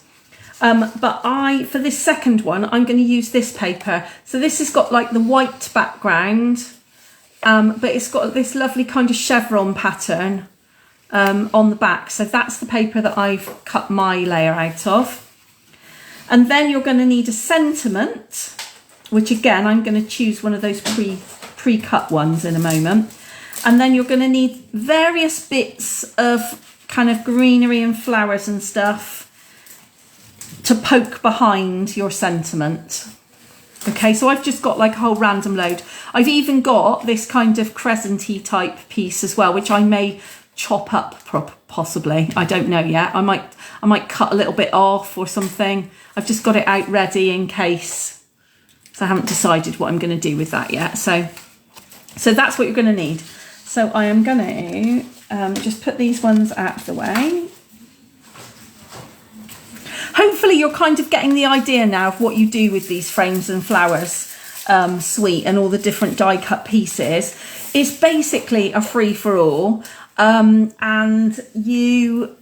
But for this second one, I'm going to use this paper. So this has got like the white background, but it's got this lovely kind of chevron pattern on the back. So that's the paper that I've cut my layer out of. And then you're going to need a sentiment, which again, I'm going to choose one of those pre-cut ones in a moment. And then you're going to need various bits of kind of greenery and flowers and stuff to poke behind your sentiment. Okay, so I've just got like a whole random load. I've even got this kind of crescent-y type piece as well, which I may chop up possibly. I don't know yet. I might cut a little bit off or something. I've just got it out ready in case. So I haven't decided what I'm going to do with that yet. So that's what you're going to need. So I am going to just put these ones out of the way. Hopefully you're kind of getting the idea now of what you do with these frames and flowers suite and all the different die cut pieces. It's basically a free-for-all, and you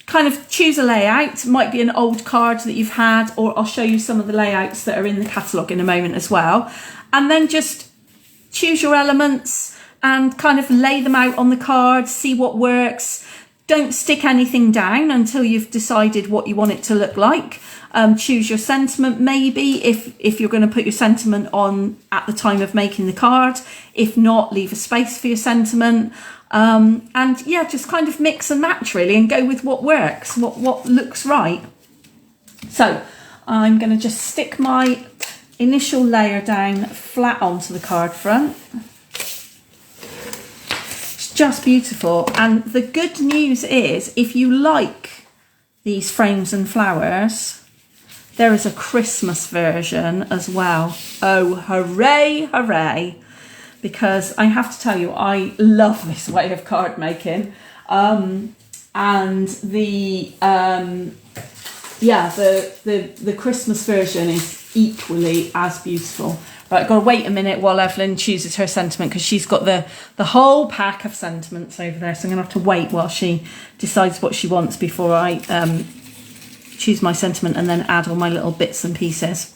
kind of choose a layout. It might be an old card that you've had, or I'll show you some of the layouts that are in the catalogue in a moment as well. And then just choose your elements and kind of lay them out on the card, see what works. Don't stick anything down until you've decided what you want it to look like. Choose your sentiment maybe if you're going to put your sentiment on at the time of making the card. If not, leave a space for your sentiment. And yeah, just kind of mix and match really and go with what works, what looks right. So I'm going to just stick my initial layer down flat onto the card front. Just beautiful. And the good news is, if you like these frames and flowers, there is a Christmas version as well. Oh, hooray, hooray. Because I have to tell you, I love this way of card making. And the Christmas version is equally as beautiful. Right, I've got to wait a minute while Evelyn chooses her sentiment, because she's got the whole pack of sentiments over there. So I'm going to have to wait while she decides what she wants before I choose my sentiment and then add all my little bits and pieces.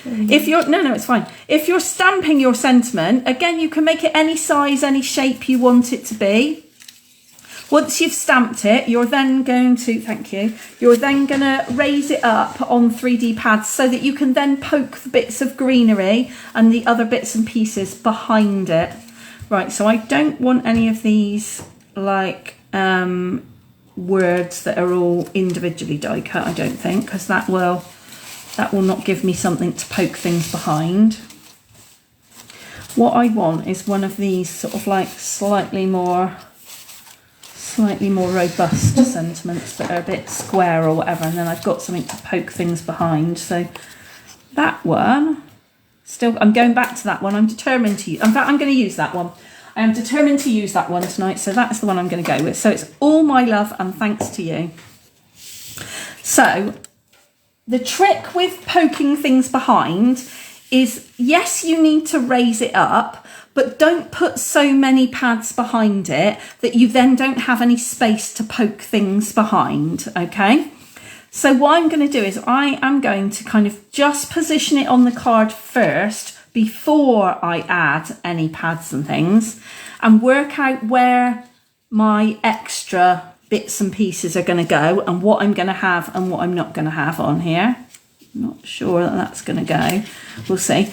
If you're, no, it's fine. If you're stamping your sentiment, again, you can make it any size, any shape you want it to be. Once you've stamped it, you're then going to, thank you, you're then going to raise it up on 3D pads so that you can then poke the bits of greenery and the other bits and pieces behind it. Right, so I don't want any of these like words that are all individually die cut, I don't think, because that will not give me something to poke things behind. What I want is one of these sort of like slightly more robust sentiments that are a bit square or whatever, and then I've got something to poke things behind. So that one, still, I'm going back to that one. I'm determined to use, in fact, I'm going to use that one. I am determined to use that one tonight, so that's the one I'm going to go with. So it's all my love and thanks to you. So the trick with poking things behind is, yes, you need to raise it up, but don't put so many pads behind it that you then don't have any space to poke things behind, okay? So what I'm going to do is I am going to kind of just position it on the card first before I add any pads and things, and work out where my extra bits and pieces are going to go and what I'm going to have and what I'm not going to have on here. Not sure that that's going to go. We'll see.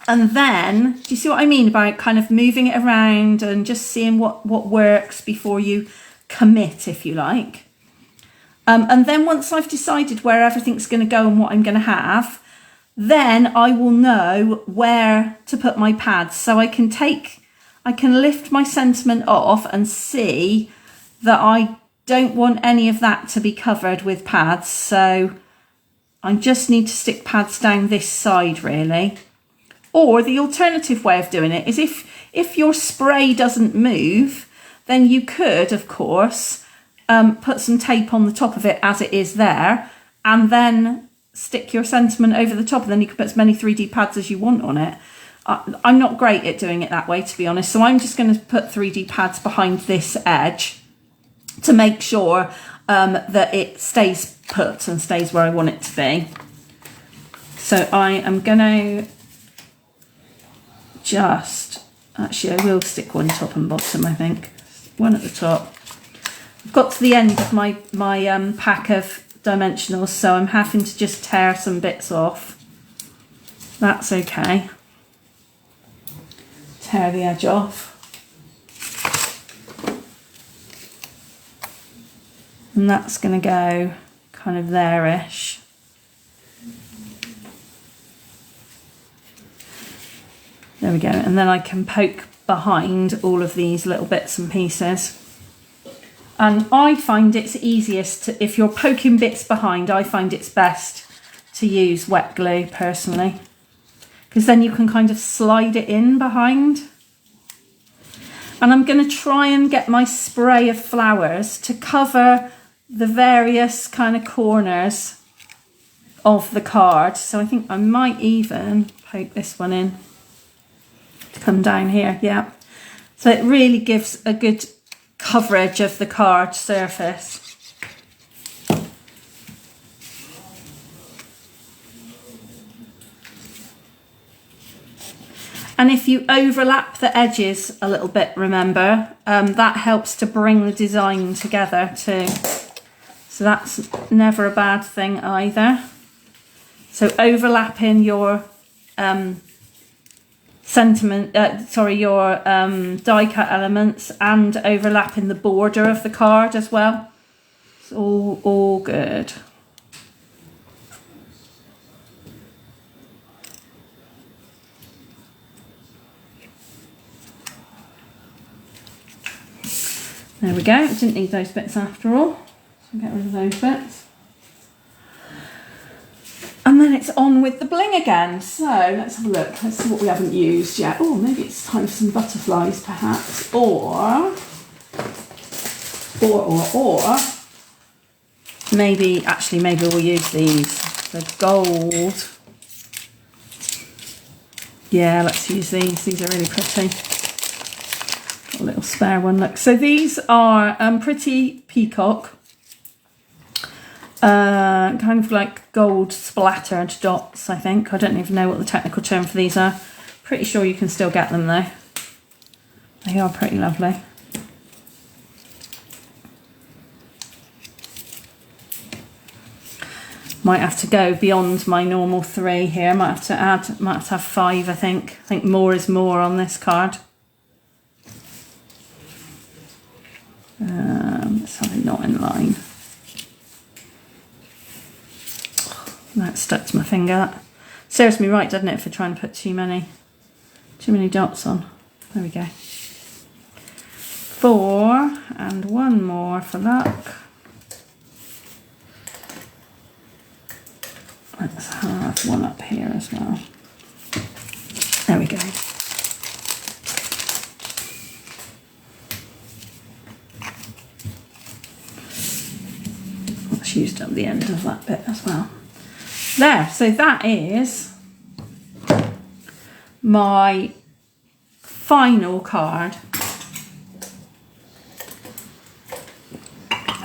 And then, do you see what I mean about kind of moving it around and just seeing what works before you commit, if you like. And then once I've decided where everything's going to go and what I'm going to have, then I will know where to put my pads. So I can lift my sentiment off and see that I don't want any of that to be covered with pads. So I just need to stick pads down this side, really. Or the alternative way of doing it is if your spray doesn't move, then you could, of course, put some tape on the top of it as it is there, and then stick your sentiment over the top, and then you can put as many 3D pads as you want on it. I'm not great at doing it that way, to be honest, so I'm just going to put 3D pads behind this edge to make sure that it stays put and stays where I want it to be. So I am going to actually I will stick one top and bottom, I think. One at the top. I've got to the end of my pack of dimensionals, so I'm having to just tear some bits off. That's okay. Tear the edge off. And that's going to go kind of there-ish. There we go. And then I can poke behind all of these little bits and pieces. And I find it's easiest to, if you're poking bits behind, I find it's best to use wet glue personally, because then you can kind of slide it in behind. And I'm going to try and get my spray of flowers to cover the various kind of corners of the card. So I think I might even poke this one in to come down here. Yeah. So it really gives a good coverage of the card surface. And if you overlap the edges a little bit, remember, that helps to bring the design together too. So that's never a bad thing either. So overlapping your die cut elements and overlapping the border of the card as well. It's all good. There we go. I didn't need those bits after all. So get rid of those bits. And then it's on with the bling again. So let's have a look. Let's see what we haven't used yet. Oh, maybe it's time for some butterflies perhaps. Or maybe we'll use these. The gold. Yeah, let's use these. These are really pretty. Got a little spare one, look. So these are Pretty Peacock. Kind of like gold splattered dots, I think. I don't even know what the technical term for these are. Pretty sure you can still get them though. They are pretty lovely. Might have to go beyond my normal 3 here. Might have to have 5, I think. I think more is more on this card. Let's have it not in line. That stuck to my finger. That serves me right, doesn't it, for trying to put too many dots on. There we go. 4 and 1 more for luck. Let's have 1 up here as well. There we go. Let's use up the end of that bit as well. There, so that is my final card.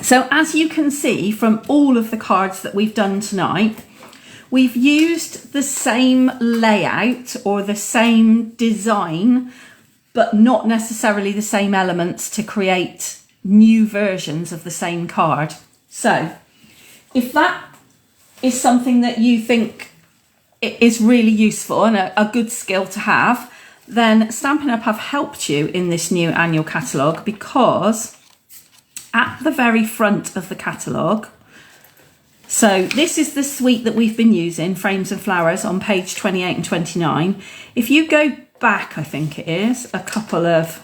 So as you can see from all of the cards that we've done tonight, we've used the same layout or the same design, but not necessarily the same elements to create new versions of the same card. So if that is something that you think is really useful and a good skill to have, then Stampin' Up! Have helped you in this new annual catalogue, because at the very front of the catalogue, so this is the suite that we've been using, Frames and Flowers, on page 28 and 29. If you go back, I think it is, a couple of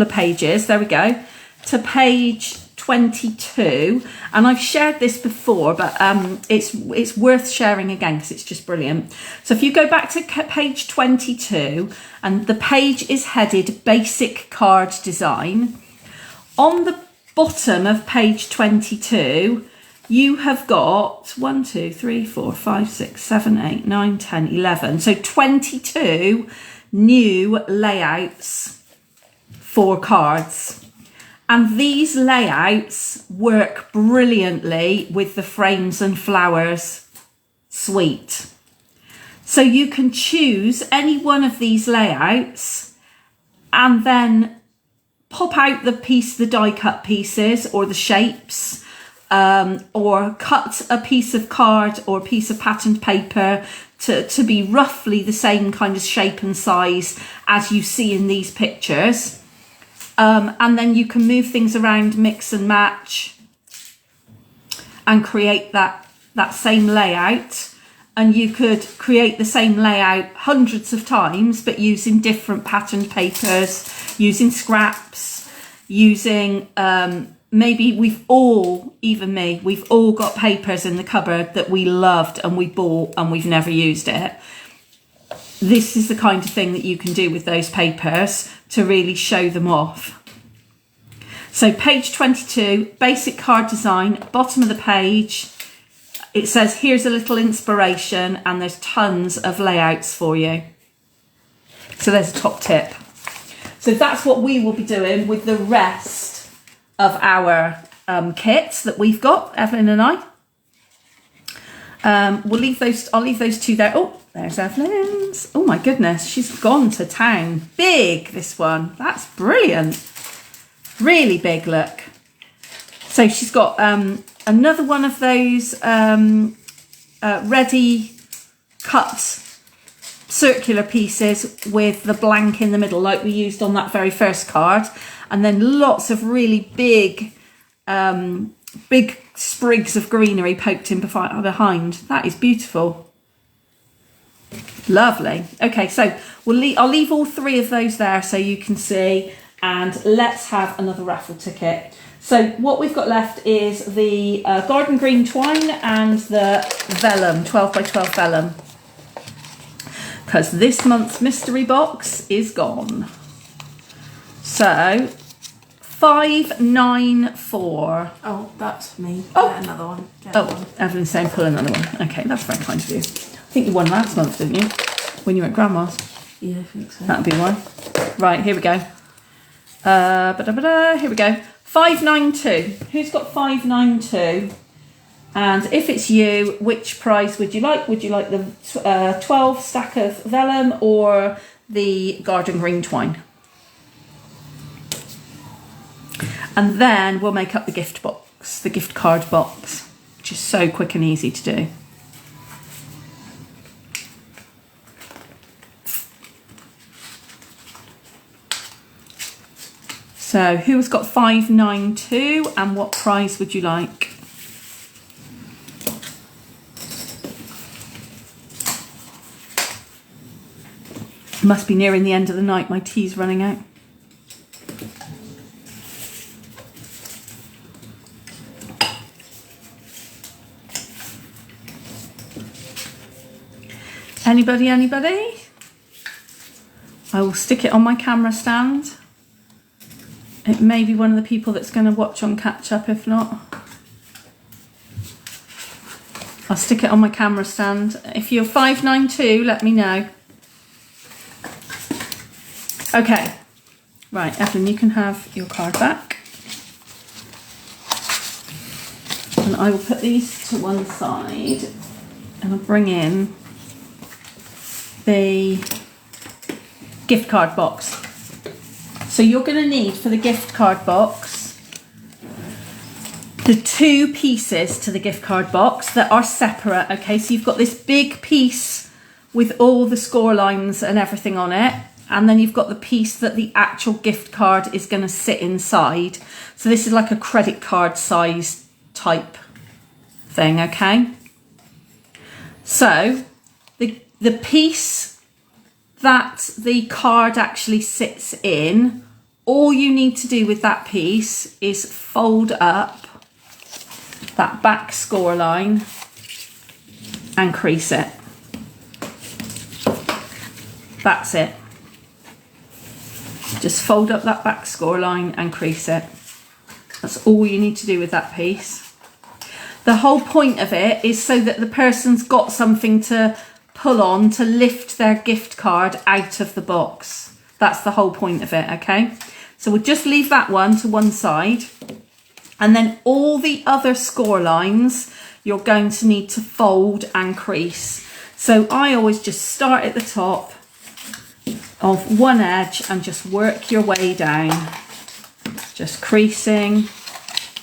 pages, there we go, to page 22, and I've shared this before, but it's worth sharing again because it's just brilliant. So if you go back to page 22, and the page is headed Basic Card Design, on the bottom of page 22, you have got 1, 2, 3, 4, 5, 6, 7, 8, 9, 10, 11. So 22 new layouts for cards. And these layouts work brilliantly with the Frames and Flowers suite. So you can choose any one of these layouts and then pop out the die cut pieces or the shapes, or cut a piece of card or a piece of patterned paper to be roughly the same kind of shape and size as you see in these pictures. And then you can move things around, mix and match, and create that same layout. And you could create the same layout hundreds of times, but using different patterned papers, using scraps, using maybe we've all got papers in the cupboard that we loved and we bought and we've never used it. This is the kind of thing that you can do with those papers to really show them off. So page 22, Basic Card Design, bottom of the page, it says here's a little inspiration, and there's tons of layouts for you. So there's a top tip. So that's what we will be doing with the rest of our kits that we've got, Evelyn and I. I'll leave those 2 there. Oh, there's Evelyn's. Oh my goodness, she's gone to town. Big, this one. That's brilliant. Really big, look. So she's got another one of those ready cut circular pieces with the blank in the middle, like we used on that very first card, and then lots of really big sprigs of greenery poked in behind. That is beautiful. Lovely. Okay, so I'll leave all 3 of those there so you can see, and let's have another raffle ticket. So what we've got left is the garden green twine and the vellum, 12 by 12 vellum, because this month's mystery box is gone. So 594. Oh, that's me. Oh. Get another one. Get another one. Evelyn's saying pull another one. Okay, that's very kind of you. I think you won last month, didn't you? When you were at Grandma's. Yeah, I think so. That'd be why. Right, here we go. Here we go. 592. Who's got 592? And if it's you, which prize would you like? Would you like the 12 stack of vellum or the garden green twine? And then we'll make up the gift box, the gift card box. which is so quick and easy to do. So who's got 592 and what prize would you like? Must be nearing the end of the night, my tea's running out. Anybody, anybody? I will stick it on my camera stand. It may be one of the people that's going to watch on catch up, if not. I'll stick it on my camera stand. If you're 592, let me know. Okay, right, Evelyn, you can have your card back. And I will put these to one side and I'll bring in the gift card box. So you're going to need for the gift card box the 2 pieces to the gift card box that are separate. Okay, so you've got this big piece with all the score lines and everything on it, and then you've got the piece that the actual gift card is going to sit inside. So this is like a credit card size type thing. Okay, so the piece that the card actually sits in, all you need to do with that piece is fold up that back score line and crease it. That's it. Just fold up that back score line and crease it. That's all you need to do with that piece. The whole point of it is so that the person's got something to pull on to lift their gift card out of the box. That's the whole point of it, okay? So we'll just leave that one to one side. And then all the other score lines, you're going to need to fold and crease. So I always just start at the top of one edge and just work your way down. Just creasing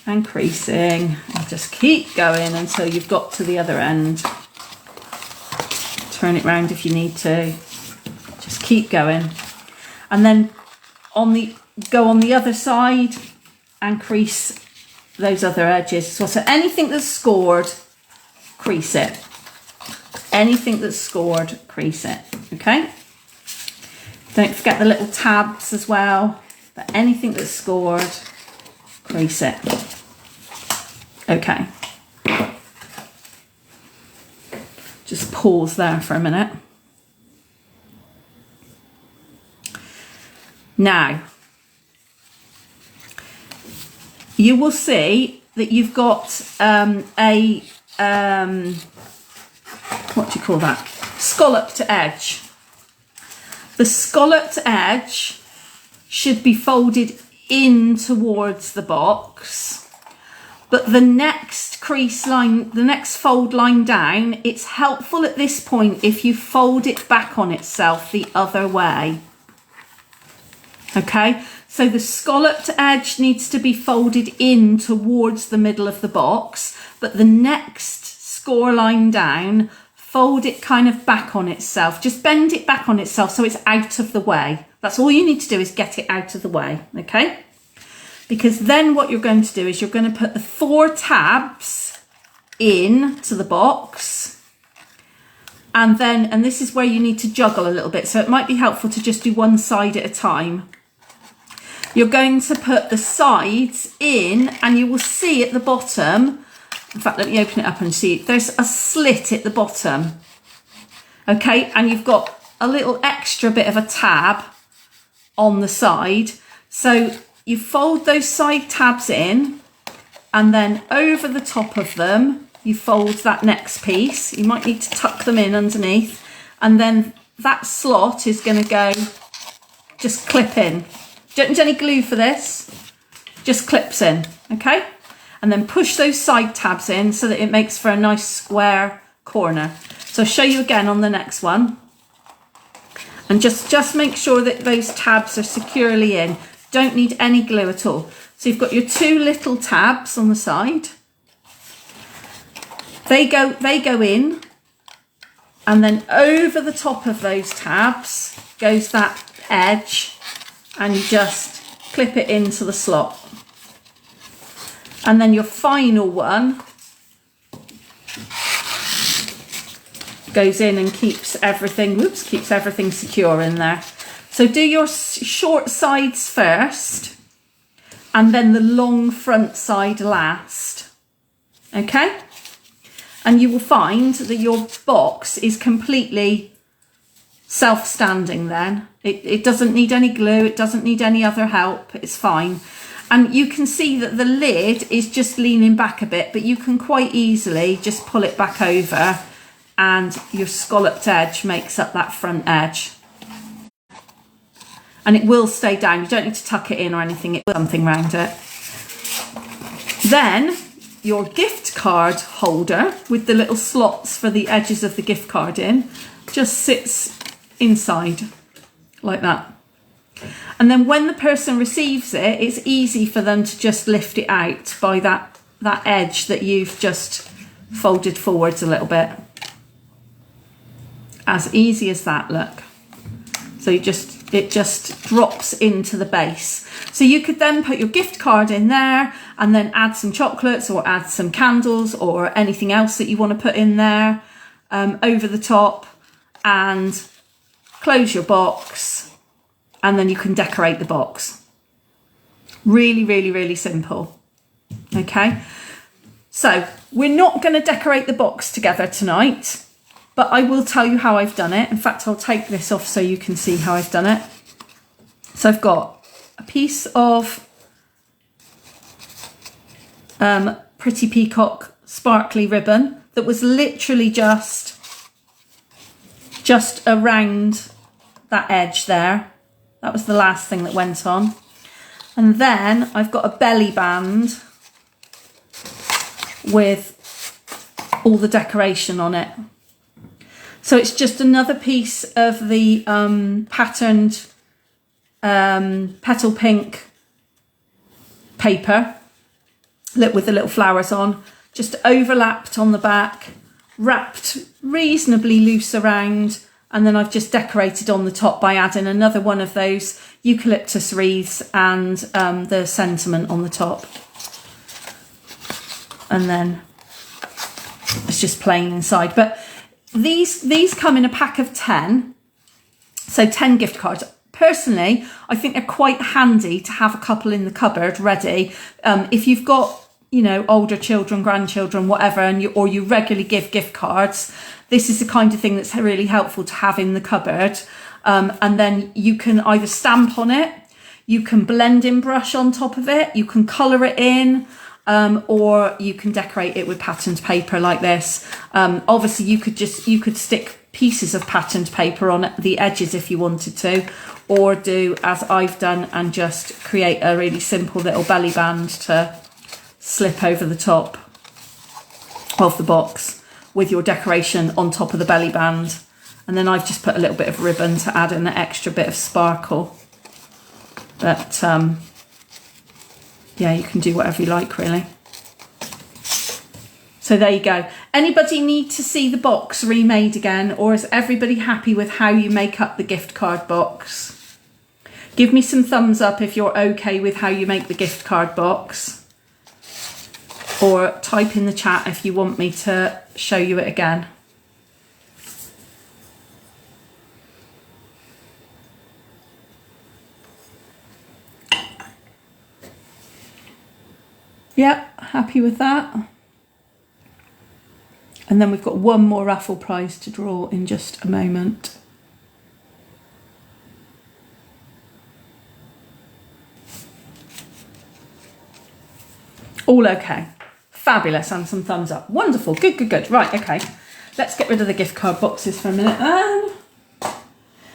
and creasing. And just keep going until you've got to the other end. Turn it round if you need to. Just keep going. And then go on the other side and crease those other edges. So anything that's scored, crease it. Anything that's scored, crease it. Okay? Don't forget the little tabs as well. But anything that's scored, crease it. Okay. Just pause there for a minute. Now, you will see that you've got what do you call that? Scalloped edge. The scalloped edge should be folded in towards the box, but the next crease line, the next fold line down, it's helpful at this point if you fold it back on itself the other way. Okay, so the scalloped edge needs to be folded in towards the middle of the box, but the next score line down, fold it kind of back on itself. Just bend it back on itself so it's out of the way. That's all you need to do, is get it out of the way, okay? Because then what you're going to do is you're going to put the 4 tabs in to the box. And this is where you need to juggle a little bit. So it might be helpful to just do one side at a time. You're going to put the sides in, and you will see at the bottom, in fact, let me open it up and see, there's a slit at the bottom. Okay, and you've got a little extra bit of a tab on the side. So you fold those side tabs in, and then over the top of them, you fold that next piece. You might need to tuck them in underneath, and then that slot is going to go, just clip in. Don't need any glue for this, just clips in, okay? And then push those side tabs in so that it makes for a nice square corner. So I'll show you again on the next one. And just make sure that those tabs are securely in. Don't need any glue at all. So you've got your 2 little tabs on the side. They go in, and then over the top of those tabs goes that edge, and you just clip it into the slot. And then your final one goes in and keeps everything secure in there. So do your short sides first, and then the long front side last. Okay? And you will find that your box is completely self-standing then. It doesn't need any glue, it doesn't need any other help, it's fine. And you can see that the lid is just leaning back a bit, but you can quite easily just pull it back over, and your scalloped edge makes up that front edge. And it will stay down, you don't need to tuck it in or anything, it will something around it. Then your gift card holder with the little slots for the edges of the gift card in just sits inside like that. And then when the person receives it, it's easy for them to just lift it out by that edge that you've just folded forwards a little bit. As easy as that, look. So it just drops into the base. So you could then put your gift card in there and then add some chocolates or add some candles or anything else that you want to put in there over the top, and close your box, and then you can decorate the box. Really, really, really simple. Okay, so we're not going to decorate the box together tonight, but I will tell you how I've done it. In fact, I'll take this off so you can see how I've done it. So I've got a piece of Pretty Peacock sparkly ribbon that was literally just around that edge there. That was the last thing that went on. And then I've got a belly band with all the decoration on it. So it's just another piece of the patterned petal pink paper with the little flowers on, just overlapped on the back, wrapped reasonably loose around, and then I've just decorated on the top by adding another one of those eucalyptus wreaths and the sentiment on the top. And then it's just plain inside. But these come in a pack of 10, so 10 gift cards. Personally, I think they're quite handy to have a couple in the cupboard ready. If you've got, older children, grandchildren, whatever, and you regularly give gift cards, this is the kind of thing that's really helpful to have in the cupboard. And then you can either stamp on it, you can blend in brush on top of it, you can colour it in, or you can decorate it with patterned paper like this. Obviously, you could stick pieces of patterned paper on the edges if you wanted to, or do as I've done and just create a really simple little belly band to slip over the top of the box with your decoration on top of the belly band. And then I've just put a little bit of ribbon to add in an extra bit of sparkle. But yeah, you can do whatever you like, really. So there you go. Anybody need to see the box remade again, or is everybody happy with how you make up the gift card box? Give me some thumbs up if you're okay with how you make the gift card box, or type in the chat if you want me to show you it again. Yep, happy with that. And then we've got one more raffle prize to draw in just a moment. All okay. Fabulous, and some thumbs up. Wonderful, good, good, good. Right, okay. Let's get rid of the gift card boxes for a minute then.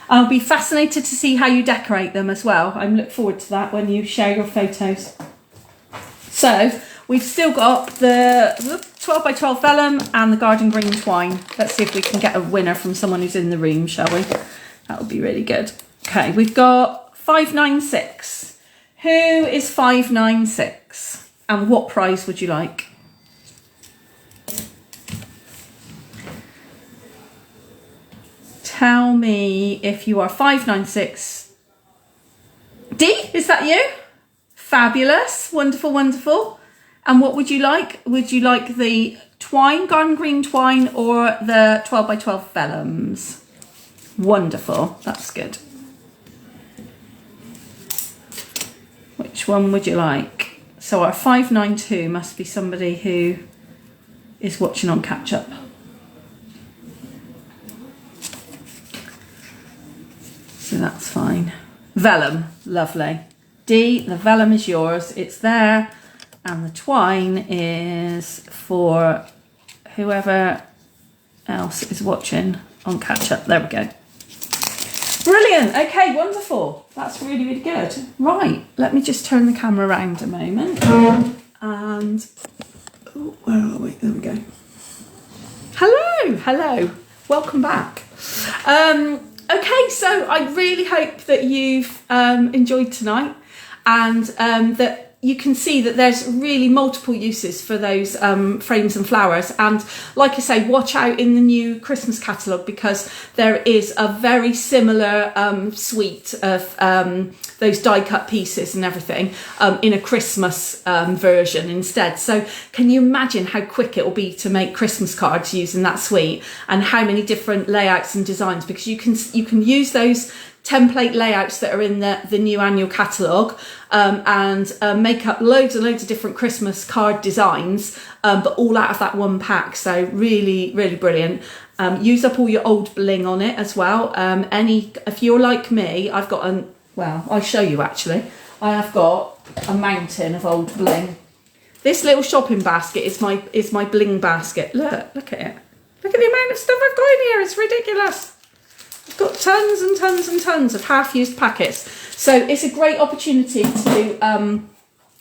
I'll be fascinated to see how you decorate them as well. I look forward to that when you share your photos. So we've still got the 12 by 12 vellum and the garden green twine. Let's see if we can get a winner from someone who's in the room, shall we? That would be really good. Okay, we've got 596. Who is 596? And what prize would you like? tell me if you are 596. D, is that you? Fabulous, wonderful, wonderful. And what would you like? Would you like the twine, garden green twine, or the 12 by 12 vellums? Wonderful, that's good. Which one would you like? So our 592 must be somebody who is watching on catch up. So that's fine. Vellum, lovely. D, the vellum is yours, it's there. And the twine is for whoever else is watching on catch up. There we go. Brilliant. Okay, wonderful. That's really, really good. Right, let me just turn the camera around a moment. And oh, where are we? There we go. Hello, hello. Welcome back. Okay, so I really hope that you've enjoyed tonight, and that you can see that there's really multiple uses for those frames and flowers. And like I say, watch out in the new Christmas catalogue, because there is a very similar suite of those die cut pieces and everything in a Christmas version instead. So can you imagine how quick it will be to make Christmas cards using that suite, and how many different layouts and designs, because you can use those template layouts that are in the new annual catalogue and make up loads and loads of different Christmas card designs, but all out of that one pack. So really, really brilliant. Use up all your old bling on it as well. If you're like me, I've got I'll show you actually. I have got a mountain of old bling. This little shopping basket is my bling basket. Look at it. Look at the amount of stuff I've got in here. It's ridiculous. I've got tons and tons and tons of half-used packets. So it's a great opportunity to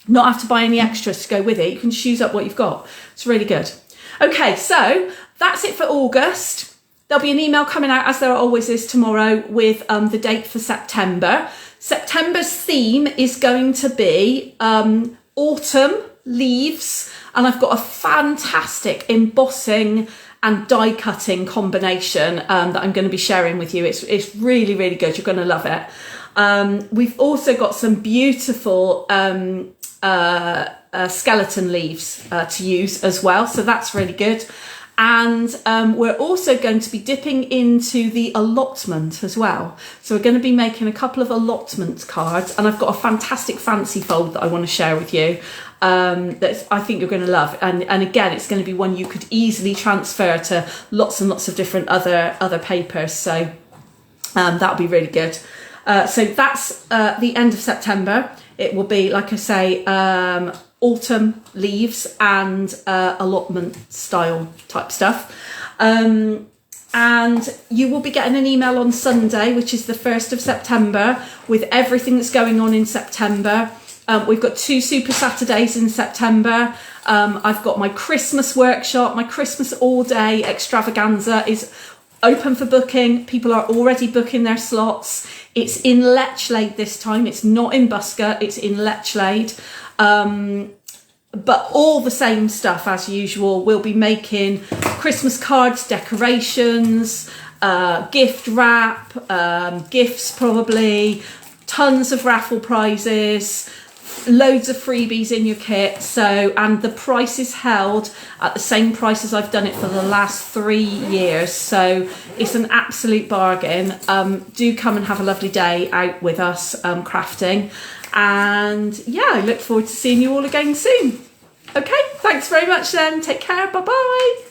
not have to buy any extras to go with it. You can just use up what you've got. It's really good. Okay, so that's it for August. There'll be an email coming out, as there always is, tomorrow with the date for September. September's theme is going to be autumn leaves, and I've got a fantastic embossing and die cutting combination that I'm going to be sharing with you. It's really, really good. You're going to love it. We've also got some beautiful skeleton leaves to use as well, so that's really good. And we're also going to be dipping into the allotment as well. So we're going to be making a couple of allotment cards, and I've got a fantastic fancy fold that I want to share with you that I think you're going to love. And again, it's going to be one you could easily transfer to lots and lots of different other papers. So that'll be really good. So that's the end of September. It will be, like I say, autumn leaves and allotment style type stuff. And you will be getting an email on Sunday, which is the 1st of September, with everything that's going on in September. We've got 2 Super Saturdays in September. I've got my Christmas workshop, my Christmas all day extravaganza is open for booking. People are already booking their slots. It's in Lechlade this time. It's not in Busker, it's in Lechlade. But all the same stuff as usual. We'll be making Christmas cards, decorations, gift wrap, gifts probably, tons of raffle prizes, loads of freebies in your kit. So, and the price is held at the same price as I've done it for the last 3 years. So it's an absolute bargain. Do come and have a lovely day out with us crafting. And yeah, I look forward to seeing you all again soon. Okay, thanks very much then. Take care. Bye-bye.